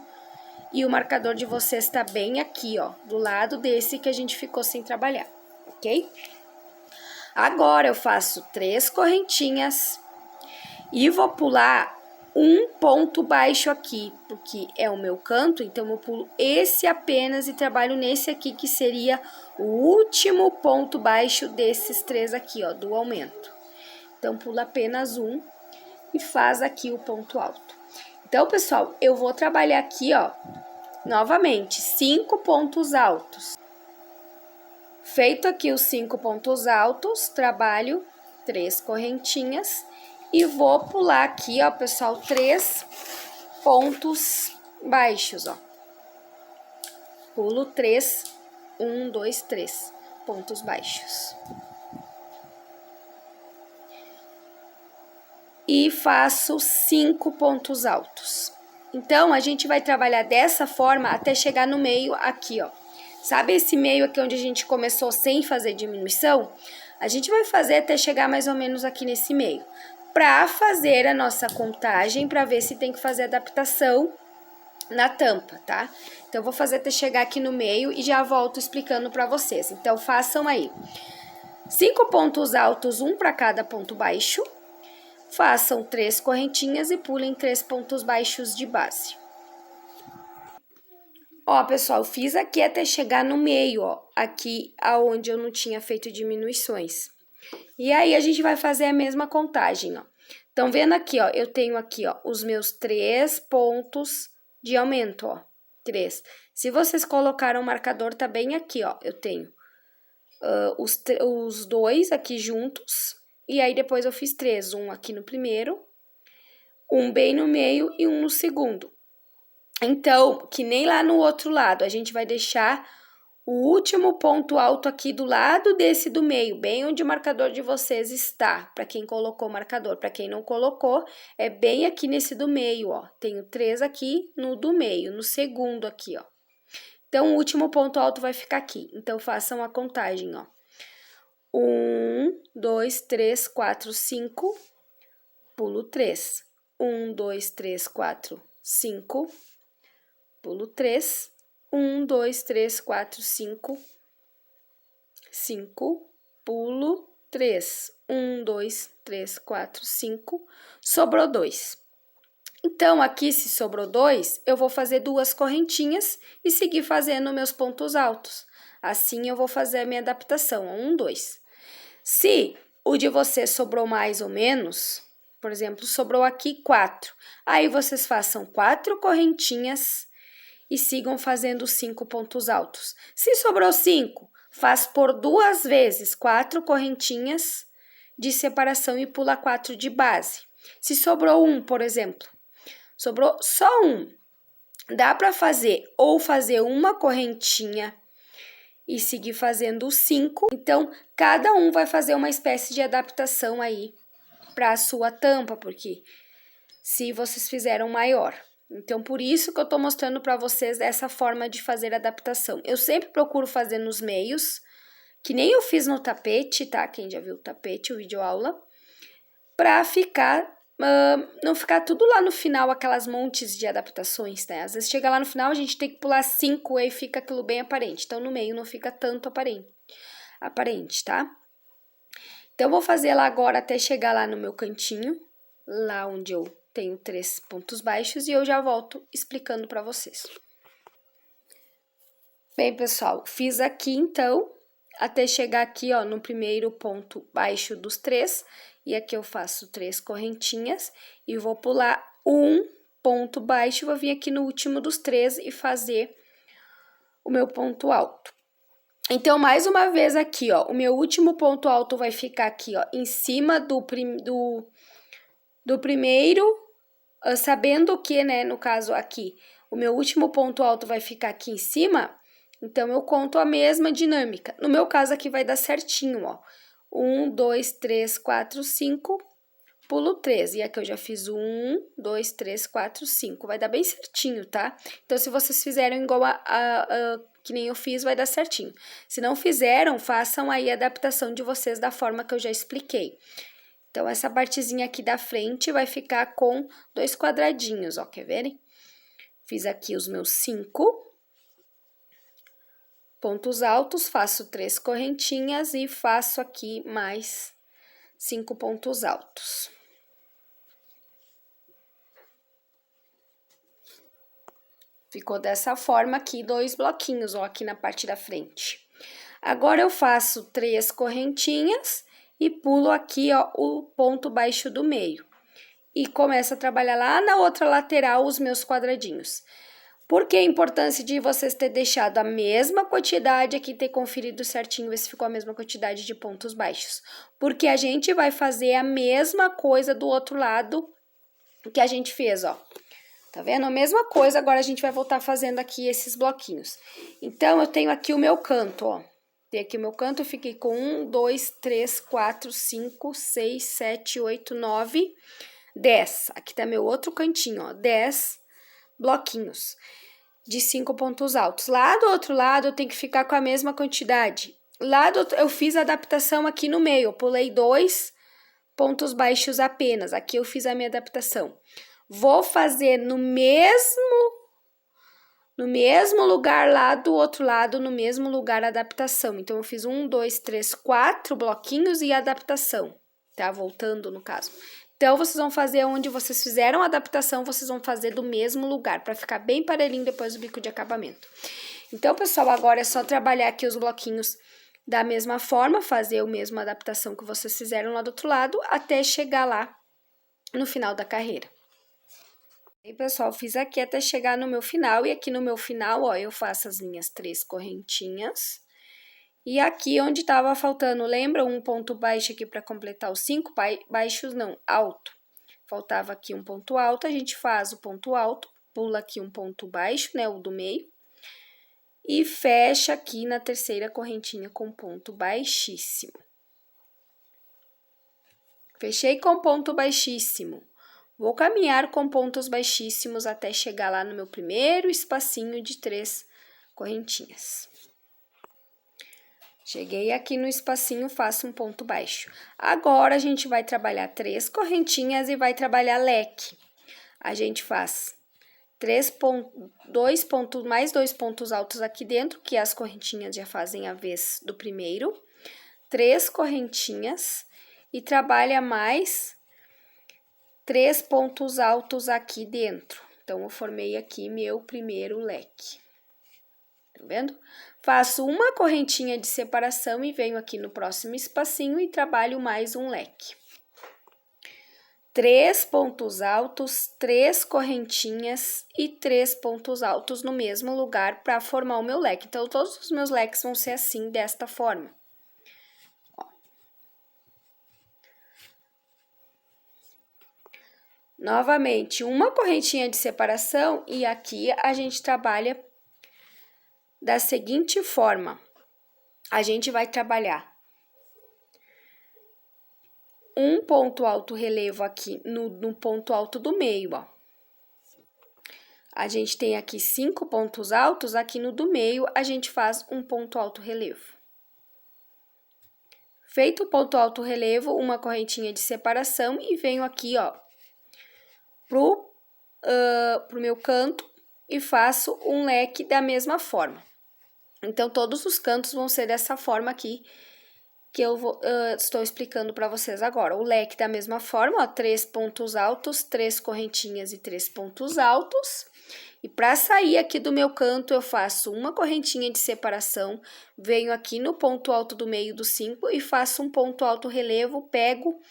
E o marcador de vocês tá bem aqui, ó, do lado desse que a gente ficou sem trabalhar, ok? Agora, eu faço 3 correntinhas e vou pular um ponto baixo aqui, porque é o meu canto, então eu pulo esse apenas e trabalho nesse aqui, que seria o último ponto baixo desses 3 aqui, ó, do aumento. Então, pulo apenas um e faz aqui o ponto alto. Então, pessoal, eu vou trabalhar aqui, ó, novamente, 5 pontos altos. Feito aqui os 5 pontos altos, trabalho 3 correntinhas e vou pular aqui, ó, pessoal, 3 pontos baixos, ó. Pulo 3, 1, 2, 3 pontos baixos. E faço 5 pontos altos. Então, a gente vai trabalhar dessa forma até chegar no meio aqui, ó. Sabe esse meio aqui onde a gente começou sem fazer diminuição? A gente vai fazer até chegar mais ou menos aqui nesse meio. Para fazer a nossa contagem, para ver se tem que fazer adaptação na tampa, tá? Então, eu vou fazer até chegar aqui no meio e já volto explicando para vocês. Então, façam aí 5 pontos altos, um para cada ponto baixo. Façam 3 correntinhas e pulem 3 pontos baixos de base. Ó, pessoal, fiz aqui até chegar no meio, ó, aqui aonde eu não tinha feito diminuições. E aí, a gente vai fazer a mesma contagem, ó. Então, vendo aqui, ó, eu tenho aqui, ó, os meus 3 pontos de aumento, ó, 3. Se vocês colocaram o marcador, tá bem aqui, ó, eu tenho os 2 aqui juntos, e aí depois eu fiz 3, um aqui no primeiro, um bem no meio e um no segundo. Então, que nem lá no outro lado, a gente vai deixar o último ponto alto aqui do lado desse do meio, bem onde o marcador de vocês está, para quem colocou o marcador. Para quem não colocou, é bem aqui nesse do meio, ó. Tenho 3 aqui no do meio, no segundo aqui, ó. Então, o último ponto alto vai ficar aqui. Então, façam a contagem, ó. 1, 2, 3, 4, 5, pulo 3. 1, 2, 3, 4, 5, pulo 3. 1, 2, 3, 4, 5, 5, pulo 3. 1, 2, 3, 4, 5, sobrou 2. Então, aqui, se sobrou 2, eu vou fazer 2 correntinhas e seguir fazendo meus pontos altos. Assim, eu vou fazer a minha adaptação, 1, 2. Se o de você sobrou mais ou menos, por exemplo, sobrou aqui 4, aí vocês façam 4 correntinhas e sigam fazendo 5 pontos altos. Se sobrou 5, faz por 2 vezes 4 correntinhas de separação e pula 4 de base. Se sobrou 1, por exemplo, sobrou só 1, dá para fazer ou fazer uma correntinha e seguir fazendo 5. Então, cada um vai fazer uma espécie de adaptação aí para a sua tampa, porque se vocês fizeram maior. Então, por isso que eu tô mostrando para vocês essa forma de fazer adaptação. Eu sempre procuro fazer nos meios, que nem eu fiz no tapete, tá? Quem já viu o tapete, o vídeo aula, para ficar não ficar tudo lá no final, aquelas montes de adaptações, né? Às vezes chega lá no final, a gente tem que pular 5 e fica aquilo bem aparente. Então, no meio não fica tanto aparente, tá? Então, eu vou fazer lá agora até chegar lá no meu cantinho, lá onde eu tenho 3 pontos baixos, e eu já volto explicando para vocês. Bem, pessoal, fiz aqui, então, até chegar aqui, ó, no primeiro ponto baixo dos 3, e aqui eu faço 3 correntinhas e vou pular 1 ponto baixo, vou vir aqui no último dos 3 e fazer o meu ponto alto. Então, mais uma vez aqui, ó, o meu último ponto alto vai ficar aqui, ó, em cima do primeiro, sabendo que, né, no caso aqui, o meu último ponto alto vai ficar aqui em cima, então eu conto a mesma dinâmica. No meu caso aqui vai dar certinho, ó. 1, 2, 3, 4, 5, pulo 3. E aqui eu já fiz 1, 2, 3, 4, 5. Vai dar bem certinho, tá? Então, se vocês fizeram igual que nem eu fiz, vai dar certinho. Se não fizeram, façam aí a adaptação de vocês da forma que eu já expliquei. Então, essa partezinha aqui da frente vai ficar com 2 quadradinhos, ó. Quer verem? Fiz aqui os meus 5 pontos altos, faço 3 correntinhas e faço aqui mais 5 pontos altos. Ficou dessa forma aqui, 2 bloquinhos, ó, aqui na parte da frente. Agora, eu faço 3 correntinhas e pulo aqui, ó, o ponto baixo do meio. E começo a trabalhar lá na outra lateral os meus quadradinhos. Por que a importância de vocês ter deixado a mesma quantidade aqui, ter conferido certinho, ver se ficou a mesma quantidade de pontos baixos? Porque a gente vai fazer a mesma coisa do outro lado que a gente fez, ó. Tá vendo? A mesma coisa, agora a gente vai voltar fazendo aqui esses bloquinhos. Então, eu tenho aqui o meu canto, ó. Tem aqui o meu canto, eu fiquei com 1, 2, 3, 4, 5, 6, 7, 8, 9, 10. Aqui tá meu outro cantinho, ó, 10 bloquinhos de 5 pontos altos. Lá do outro lado, eu tenho que ficar com a mesma quantidade. Lá do outro, eu fiz a adaptação aqui no meio, eu pulei 2 pontos baixos apenas. Aqui eu fiz a minha adaptação. Vou fazer no mesmo lugar lá do outro lado, no mesmo lugar a adaptação. Então, eu fiz 1, 2, 3, 4 bloquinhos e adaptação, tá? Voltando no caso. Então, vocês vão fazer onde vocês fizeram a adaptação, vocês vão fazer do mesmo lugar, para ficar bem parelhinho depois do bico de acabamento. Então, pessoal, agora é só trabalhar aqui os bloquinhos da mesma forma, fazer a mesma adaptação que vocês fizeram lá do outro lado, até chegar lá no final da carreira. E, pessoal, fiz aqui até chegar no meu final, e aqui no meu final, ó, eu faço as minhas 3 correntinhas. E aqui onde tava faltando, lembra um ponto baixo aqui para completar os 5 baixos, não, alto. Faltava aqui um ponto alto, a gente faz o ponto alto, pula aqui um ponto baixo, né, o do meio. E fecha aqui na terceira correntinha com ponto baixíssimo. Fechei com ponto baixíssimo. Vou caminhar com pontos baixíssimos até chegar lá no meu primeiro espacinho de 3 correntinhas. Cheguei aqui no espacinho, faço um ponto baixo. Agora, a gente vai trabalhar 3 correntinhas e vai trabalhar leque. A gente faz mais 2 pontos altos aqui dentro, que as correntinhas já fazem a vez do primeiro. 3 correntinhas e trabalha mais 3 pontos altos aqui dentro. Então, eu formei aqui meu primeiro leque. Tá vendo? Faço uma correntinha de separação e venho aqui no próximo espacinho e trabalho mais um leque. 3 pontos altos, 3 correntinhas e 3 pontos altos no mesmo lugar para formar o meu leque. Então, todos os meus leques vão ser assim, desta forma. Ó. Novamente, uma correntinha de separação e aqui a gente trabalha da seguinte forma. A gente vai trabalhar um ponto alto relevo aqui no ponto alto do meio, ó. A gente tem aqui 5 pontos altos, aqui no do meio a gente faz um ponto alto relevo. Feito o ponto alto relevo, uma correntinha de separação e venho aqui, ó, pro meu canto e faço um leque da mesma forma. Então, todos os cantos vão ser dessa forma aqui, que eu estou explicando para vocês agora. O leque da mesma forma, ó, 3 pontos altos, 3 correntinhas e 3 pontos altos. E para sair aqui do meu canto, eu faço uma correntinha de separação, venho aqui no ponto alto do meio do 5 e faço um ponto alto relevo, pego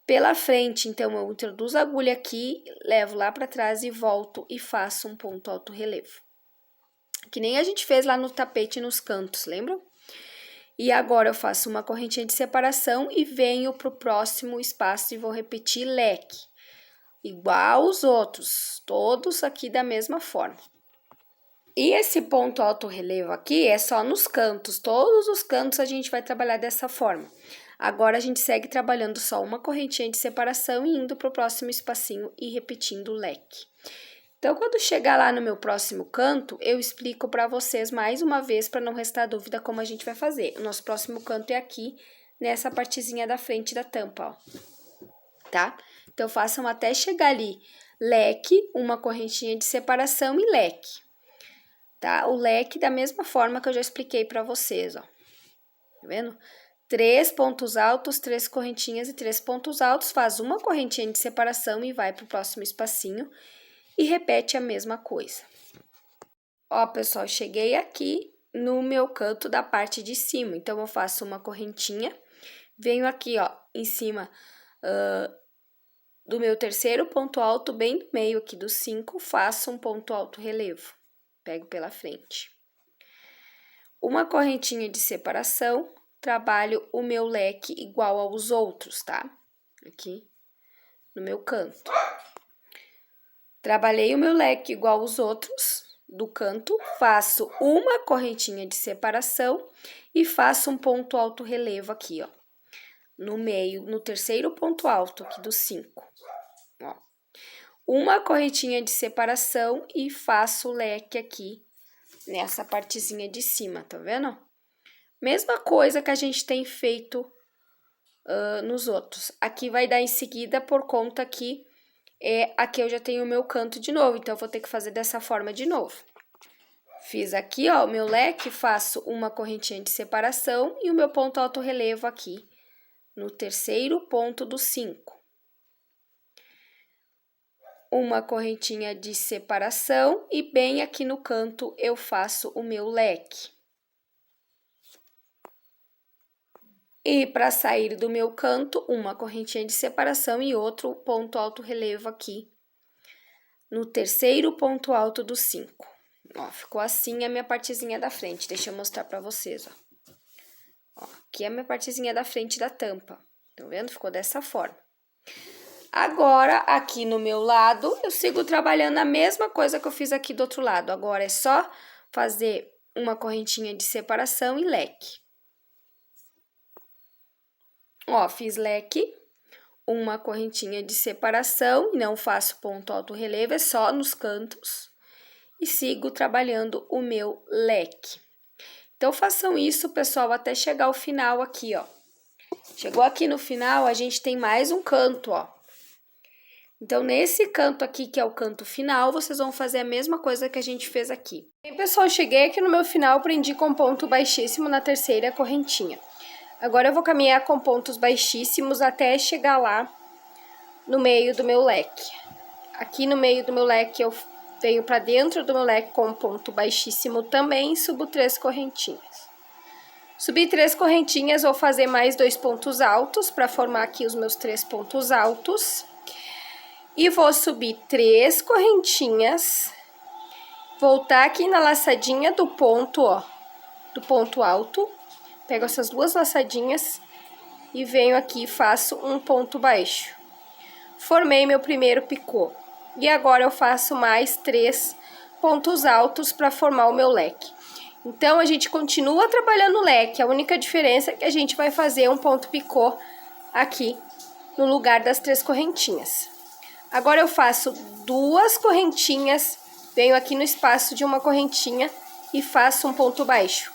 pela frente. Então, eu introduzo a agulha aqui, levo lá para trás e volto e faço um ponto alto relevo. Que nem a gente fez lá no tapete nos cantos, lembram? E agora eu faço uma correntinha de separação e venho pro próximo espaço e vou repetir leque. Igual os outros, todos aqui da mesma forma. E esse ponto alto relevo aqui é só nos cantos, todos os cantos a gente vai trabalhar dessa forma. Agora, a gente segue trabalhando só uma correntinha de separação e indo pro próximo espacinho e repetindo o leque. Então, quando chegar lá no meu próximo canto, eu explico para vocês mais uma vez, para não restar dúvida como a gente vai fazer. O nosso próximo canto é aqui, nessa partezinha da frente da tampa, ó. Tá? Então, façam até chegar ali, leque, uma correntinha de separação e leque. Tá? O leque da mesma forma que eu já expliquei para vocês, ó. Tá vendo? 3 pontos altos, 3 correntinhas e 3 pontos altos, faz uma correntinha de separação e vai pro próximo espacinho. E repete a mesma coisa. Ó, pessoal, cheguei aqui no meu canto da parte de cima. Então, eu faço uma correntinha, venho aqui, ó, em cima do meu terceiro ponto alto, bem no meio aqui do 5, faço um ponto alto relevo. Pego pela frente. Uma correntinha de separação, trabalho o meu leque igual aos outros, tá? Aqui no meu canto. Trabalhei o meu leque igual aos outros do canto, faço uma correntinha de separação e faço um ponto alto relevo aqui, ó. No meio, no terceiro ponto alto aqui do 5, ó. Uma correntinha de separação e faço o leque aqui nessa partezinha de cima, tá vendo? Mesma coisa que a gente tem feito nos outros. Aqui vai dar em seguida por conta que aqui eu já tenho o meu canto de novo, então eu vou ter que fazer dessa forma de novo. Fiz aqui, ó, o meu leque, faço uma correntinha de separação e o meu ponto alto relevo aqui no terceiro ponto do 5. Uma correntinha de separação e bem aqui no canto eu faço o meu leque. E para sair do meu canto, uma correntinha de separação e outro ponto alto relevo aqui no terceiro ponto alto do 5. Ó, ficou assim a minha partezinha da frente. Deixa eu mostrar para vocês, ó. Ó, aqui é a minha partezinha da frente da tampa. Tá vendo? Ficou dessa forma. Agora, aqui no meu lado, eu sigo trabalhando a mesma coisa que eu fiz aqui do outro lado. Agora, é só fazer uma correntinha de separação e leque. Ó, fiz leque, uma correntinha de separação, não faço ponto alto relevo, é só nos cantos. e sigo trabalhando o meu leque. Então, façam isso, pessoal, até chegar ao final aqui, ó. Chegou aqui no final, a gente tem mais um canto, ó. Então, nesse canto aqui, que é o canto final, vocês vão fazer a mesma coisa que a gente fez aqui. Bem, pessoal, cheguei aqui no meu final, prendi com ponto baixíssimo na terceira correntinha. Agora, eu vou caminhar com pontos baixíssimos até chegar lá no meio do meu leque. Aqui no meio do meu leque, eu venho para dentro do meu leque com um ponto baixíssimo também, subo 3 correntinhas. Subi 3 correntinhas, vou fazer mais 2 pontos altos para formar aqui os meus 3 pontos altos. E vou subir 3 correntinhas, voltar aqui na laçadinha do ponto, ó, do ponto alto. Pego essas 2 laçadinhas e venho aqui e faço um ponto baixo. Formei meu primeiro picô. E agora eu faço mais 3 pontos altos para formar o meu leque. Então, a gente continua trabalhando o leque. A única diferença é que a gente vai fazer um ponto picô aqui no lugar das 3 correntinhas. Agora, eu faço 2 correntinhas, venho aqui no espaço de uma correntinha e faço um ponto baixo.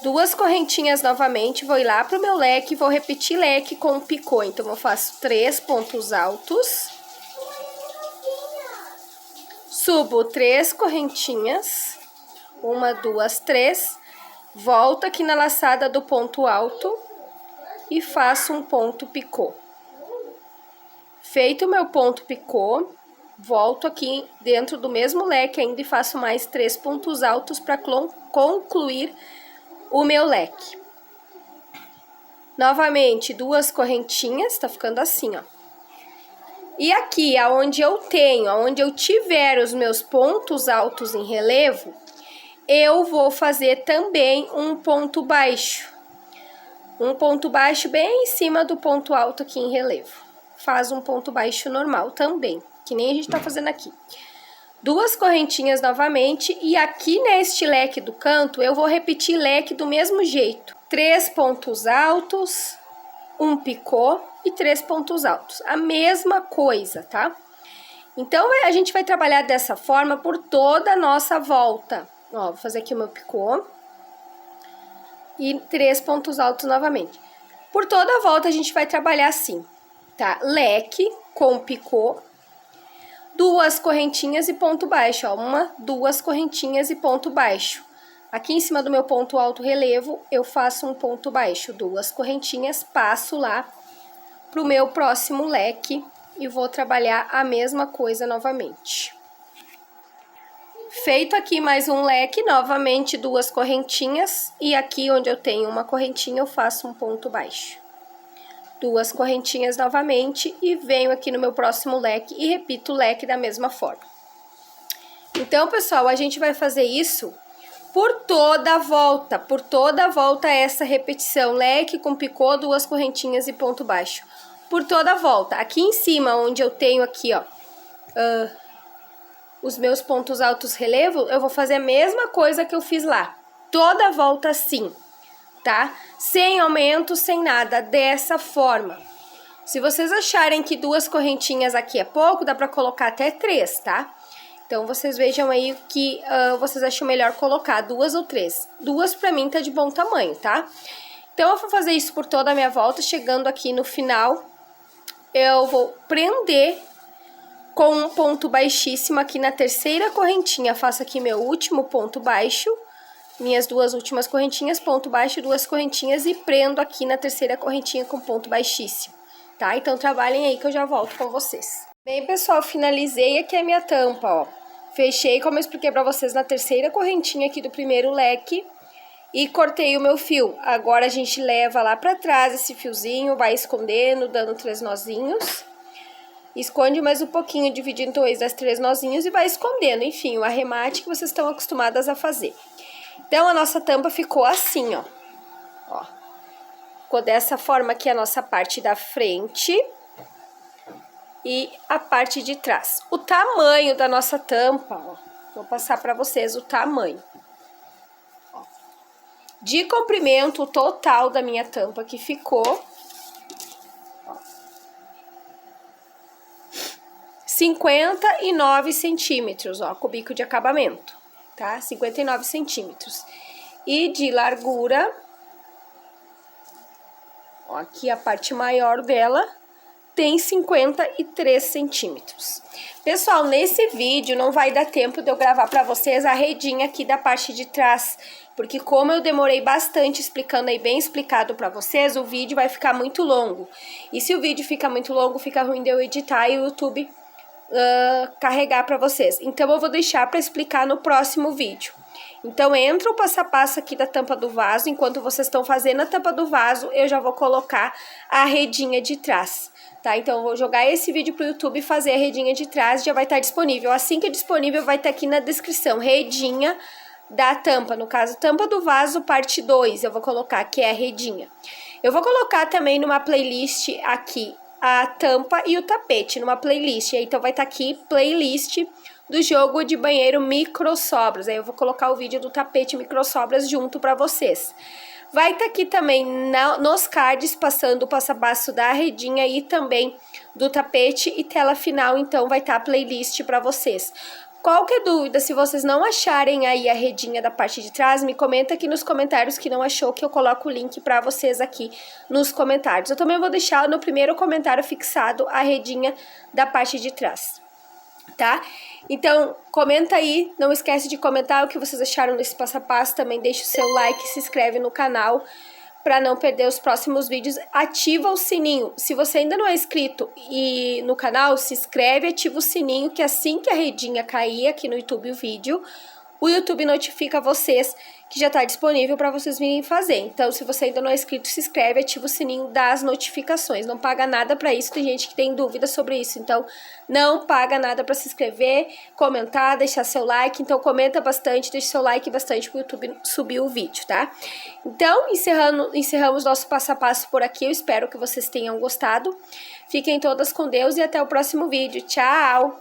2 correntinhas novamente, vou ir lá pro meu leque e vou repetir leque com o picô. Então, eu faço 3 pontos altos. Subo 3 correntinhas. 1, 2, 3. Volto aqui na laçada do ponto alto e faço um ponto picô. Feito o meu ponto picô, volto aqui dentro do mesmo leque ainda e faço mais 3 pontos altos para concluir o meu leque. Novamente, 2 correntinhas, tá ficando assim, ó. E aqui, aonde eu tiver os meus pontos altos em relevo, eu vou fazer também um ponto baixo. Um ponto baixo bem em cima do ponto alto aqui em relevo. Faz um ponto baixo normal também, que nem a gente tá fazendo aqui. 2 correntinhas novamente e aqui neste leque do canto eu vou repetir leque do mesmo jeito. 3 pontos altos, um picô e 3 pontos altos. A mesma coisa, tá? Então, a gente vai trabalhar dessa forma por toda a nossa volta. Ó, vou fazer aqui o meu picô e 3 pontos altos novamente. Por toda a volta a gente vai trabalhar assim, tá? Leque com picô, 2 correntinhas e ponto baixo, ó. 1, 2 correntinhas e ponto baixo. Aqui em cima do meu ponto alto relevo, eu faço um ponto baixo, 2 correntinhas, passo lá pro meu próximo leque e vou trabalhar a mesma coisa novamente. Feito aqui mais um leque, novamente 2 correntinhas e aqui onde eu tenho uma correntinha eu faço um ponto baixo. 2 correntinhas novamente e venho aqui no meu próximo leque e repito o leque da mesma forma. Então, pessoal, a gente vai fazer isso por toda a volta essa repetição, leque com picô, 2 correntinhas e ponto baixo. Por toda a volta. Aqui em cima, onde eu tenho aqui, ó, os meus pontos altos relevo, eu vou fazer a mesma coisa que eu fiz lá. Toda a volta assim, tá? Sem aumento, sem nada, dessa forma. Se vocês acharem que 2 correntinhas aqui é pouco, dá pra colocar até 3, tá? Então, vocês vejam aí que vocês acham melhor colocar 2 ou 3. 2 pra mim tá de bom tamanho, tá? Então, eu vou fazer isso por toda a minha volta, chegando aqui no final, eu vou prender com um ponto baixíssimo aqui na terceira correntinha. Faço aqui meu último ponto baixo, minhas 2 últimas correntinhas, ponto baixo, 2 correntinhas e prendo aqui na terceira correntinha com ponto baixíssimo, tá? Então, trabalhem aí que eu já volto com vocês. Bem, pessoal, finalizei aqui a minha tampa, ó. Fechei, como eu expliquei pra vocês, na terceira correntinha aqui do primeiro leque e cortei o meu fio. Agora, a gente leva lá pra trás esse fiozinho, vai escondendo, dando 3 nozinhos. Esconde mais um pouquinho, dividindo em 2 das 3 nozinhos e vai escondendo. Enfim, o arremate que vocês estão acostumadas a fazer. Então, a nossa tampa ficou assim, ó. Ó. Ficou dessa forma aqui a nossa parte da frente e a parte de trás. O tamanho da nossa tampa, ó, vou passar para vocês o tamanho. Ó. De comprimento, o total da minha tampa que ficou, ó, 59 centímetros, ó, com o bico de acabamento, tá? 59 centímetros. E de largura, ó, aqui a parte maior dela tem 53 centímetros. Pessoal, nesse vídeo não vai dar tempo de eu gravar pra vocês a redinha aqui da parte de trás, porque como eu demorei bastante explicando aí, bem explicado pra vocês, o vídeo vai ficar muito longo. E se o vídeo fica muito longo, fica ruim de eu editar e o YouTube carregar pra vocês. Então eu vou deixar pra explicar no próximo vídeo. Então entra o passo a passo aqui da tampa do vaso, enquanto vocês estão fazendo a tampa do vaso, eu já vou colocar a redinha de trás. Tá, então eu vou jogar esse vídeo pro YouTube e fazer a redinha de trás, já vai estar disponível. Assim que é disponível, vai estar aqui na descrição, redinha da tampa, no caso, tampa do vaso parte 2, eu vou colocar, que é a redinha. Eu vou colocar também numa playlist aqui a tampa e o tapete, numa playlist, então vai estar aqui, playlist do jogo de banheiro micro sobras, aí eu vou colocar o vídeo do tapete micro sobras junto pra vocês. Vai estar aqui também nos cards, passando o passo a passo da redinha e também do tapete e tela final, então vai estar a playlist para vocês. Qualquer dúvida, se vocês não acharem aí a redinha da parte de trás, me comenta aqui nos comentários que não achou, que eu coloco o link para vocês aqui nos comentários. Eu também vou deixar no primeiro comentário fixado a redinha da parte de trás, tá? Então, comenta aí, não esquece de comentar o que vocês acharam desse passo a passo, também deixa o seu like, se inscreve no canal para não perder os próximos vídeos, ativa o sininho. Se você ainda não é inscrito no canal, se inscreve, ativa o sininho, que assim que a redinha cair aqui no YouTube o vídeo, o YouTube notifica vocês que já está disponível para vocês virem fazer. Então, se você ainda não é inscrito, se inscreve, ativa o sininho das notificações. Não paga nada para isso, tem gente que tem dúvida sobre isso. Então, não paga nada para se inscrever, comentar, deixar seu like. Então, comenta bastante, deixa seu like bastante para o YouTube subir o vídeo, tá? Então, encerramos nosso passo a passo por aqui. Eu espero que vocês tenham gostado. Fiquem todas com Deus e até o próximo vídeo. Tchau!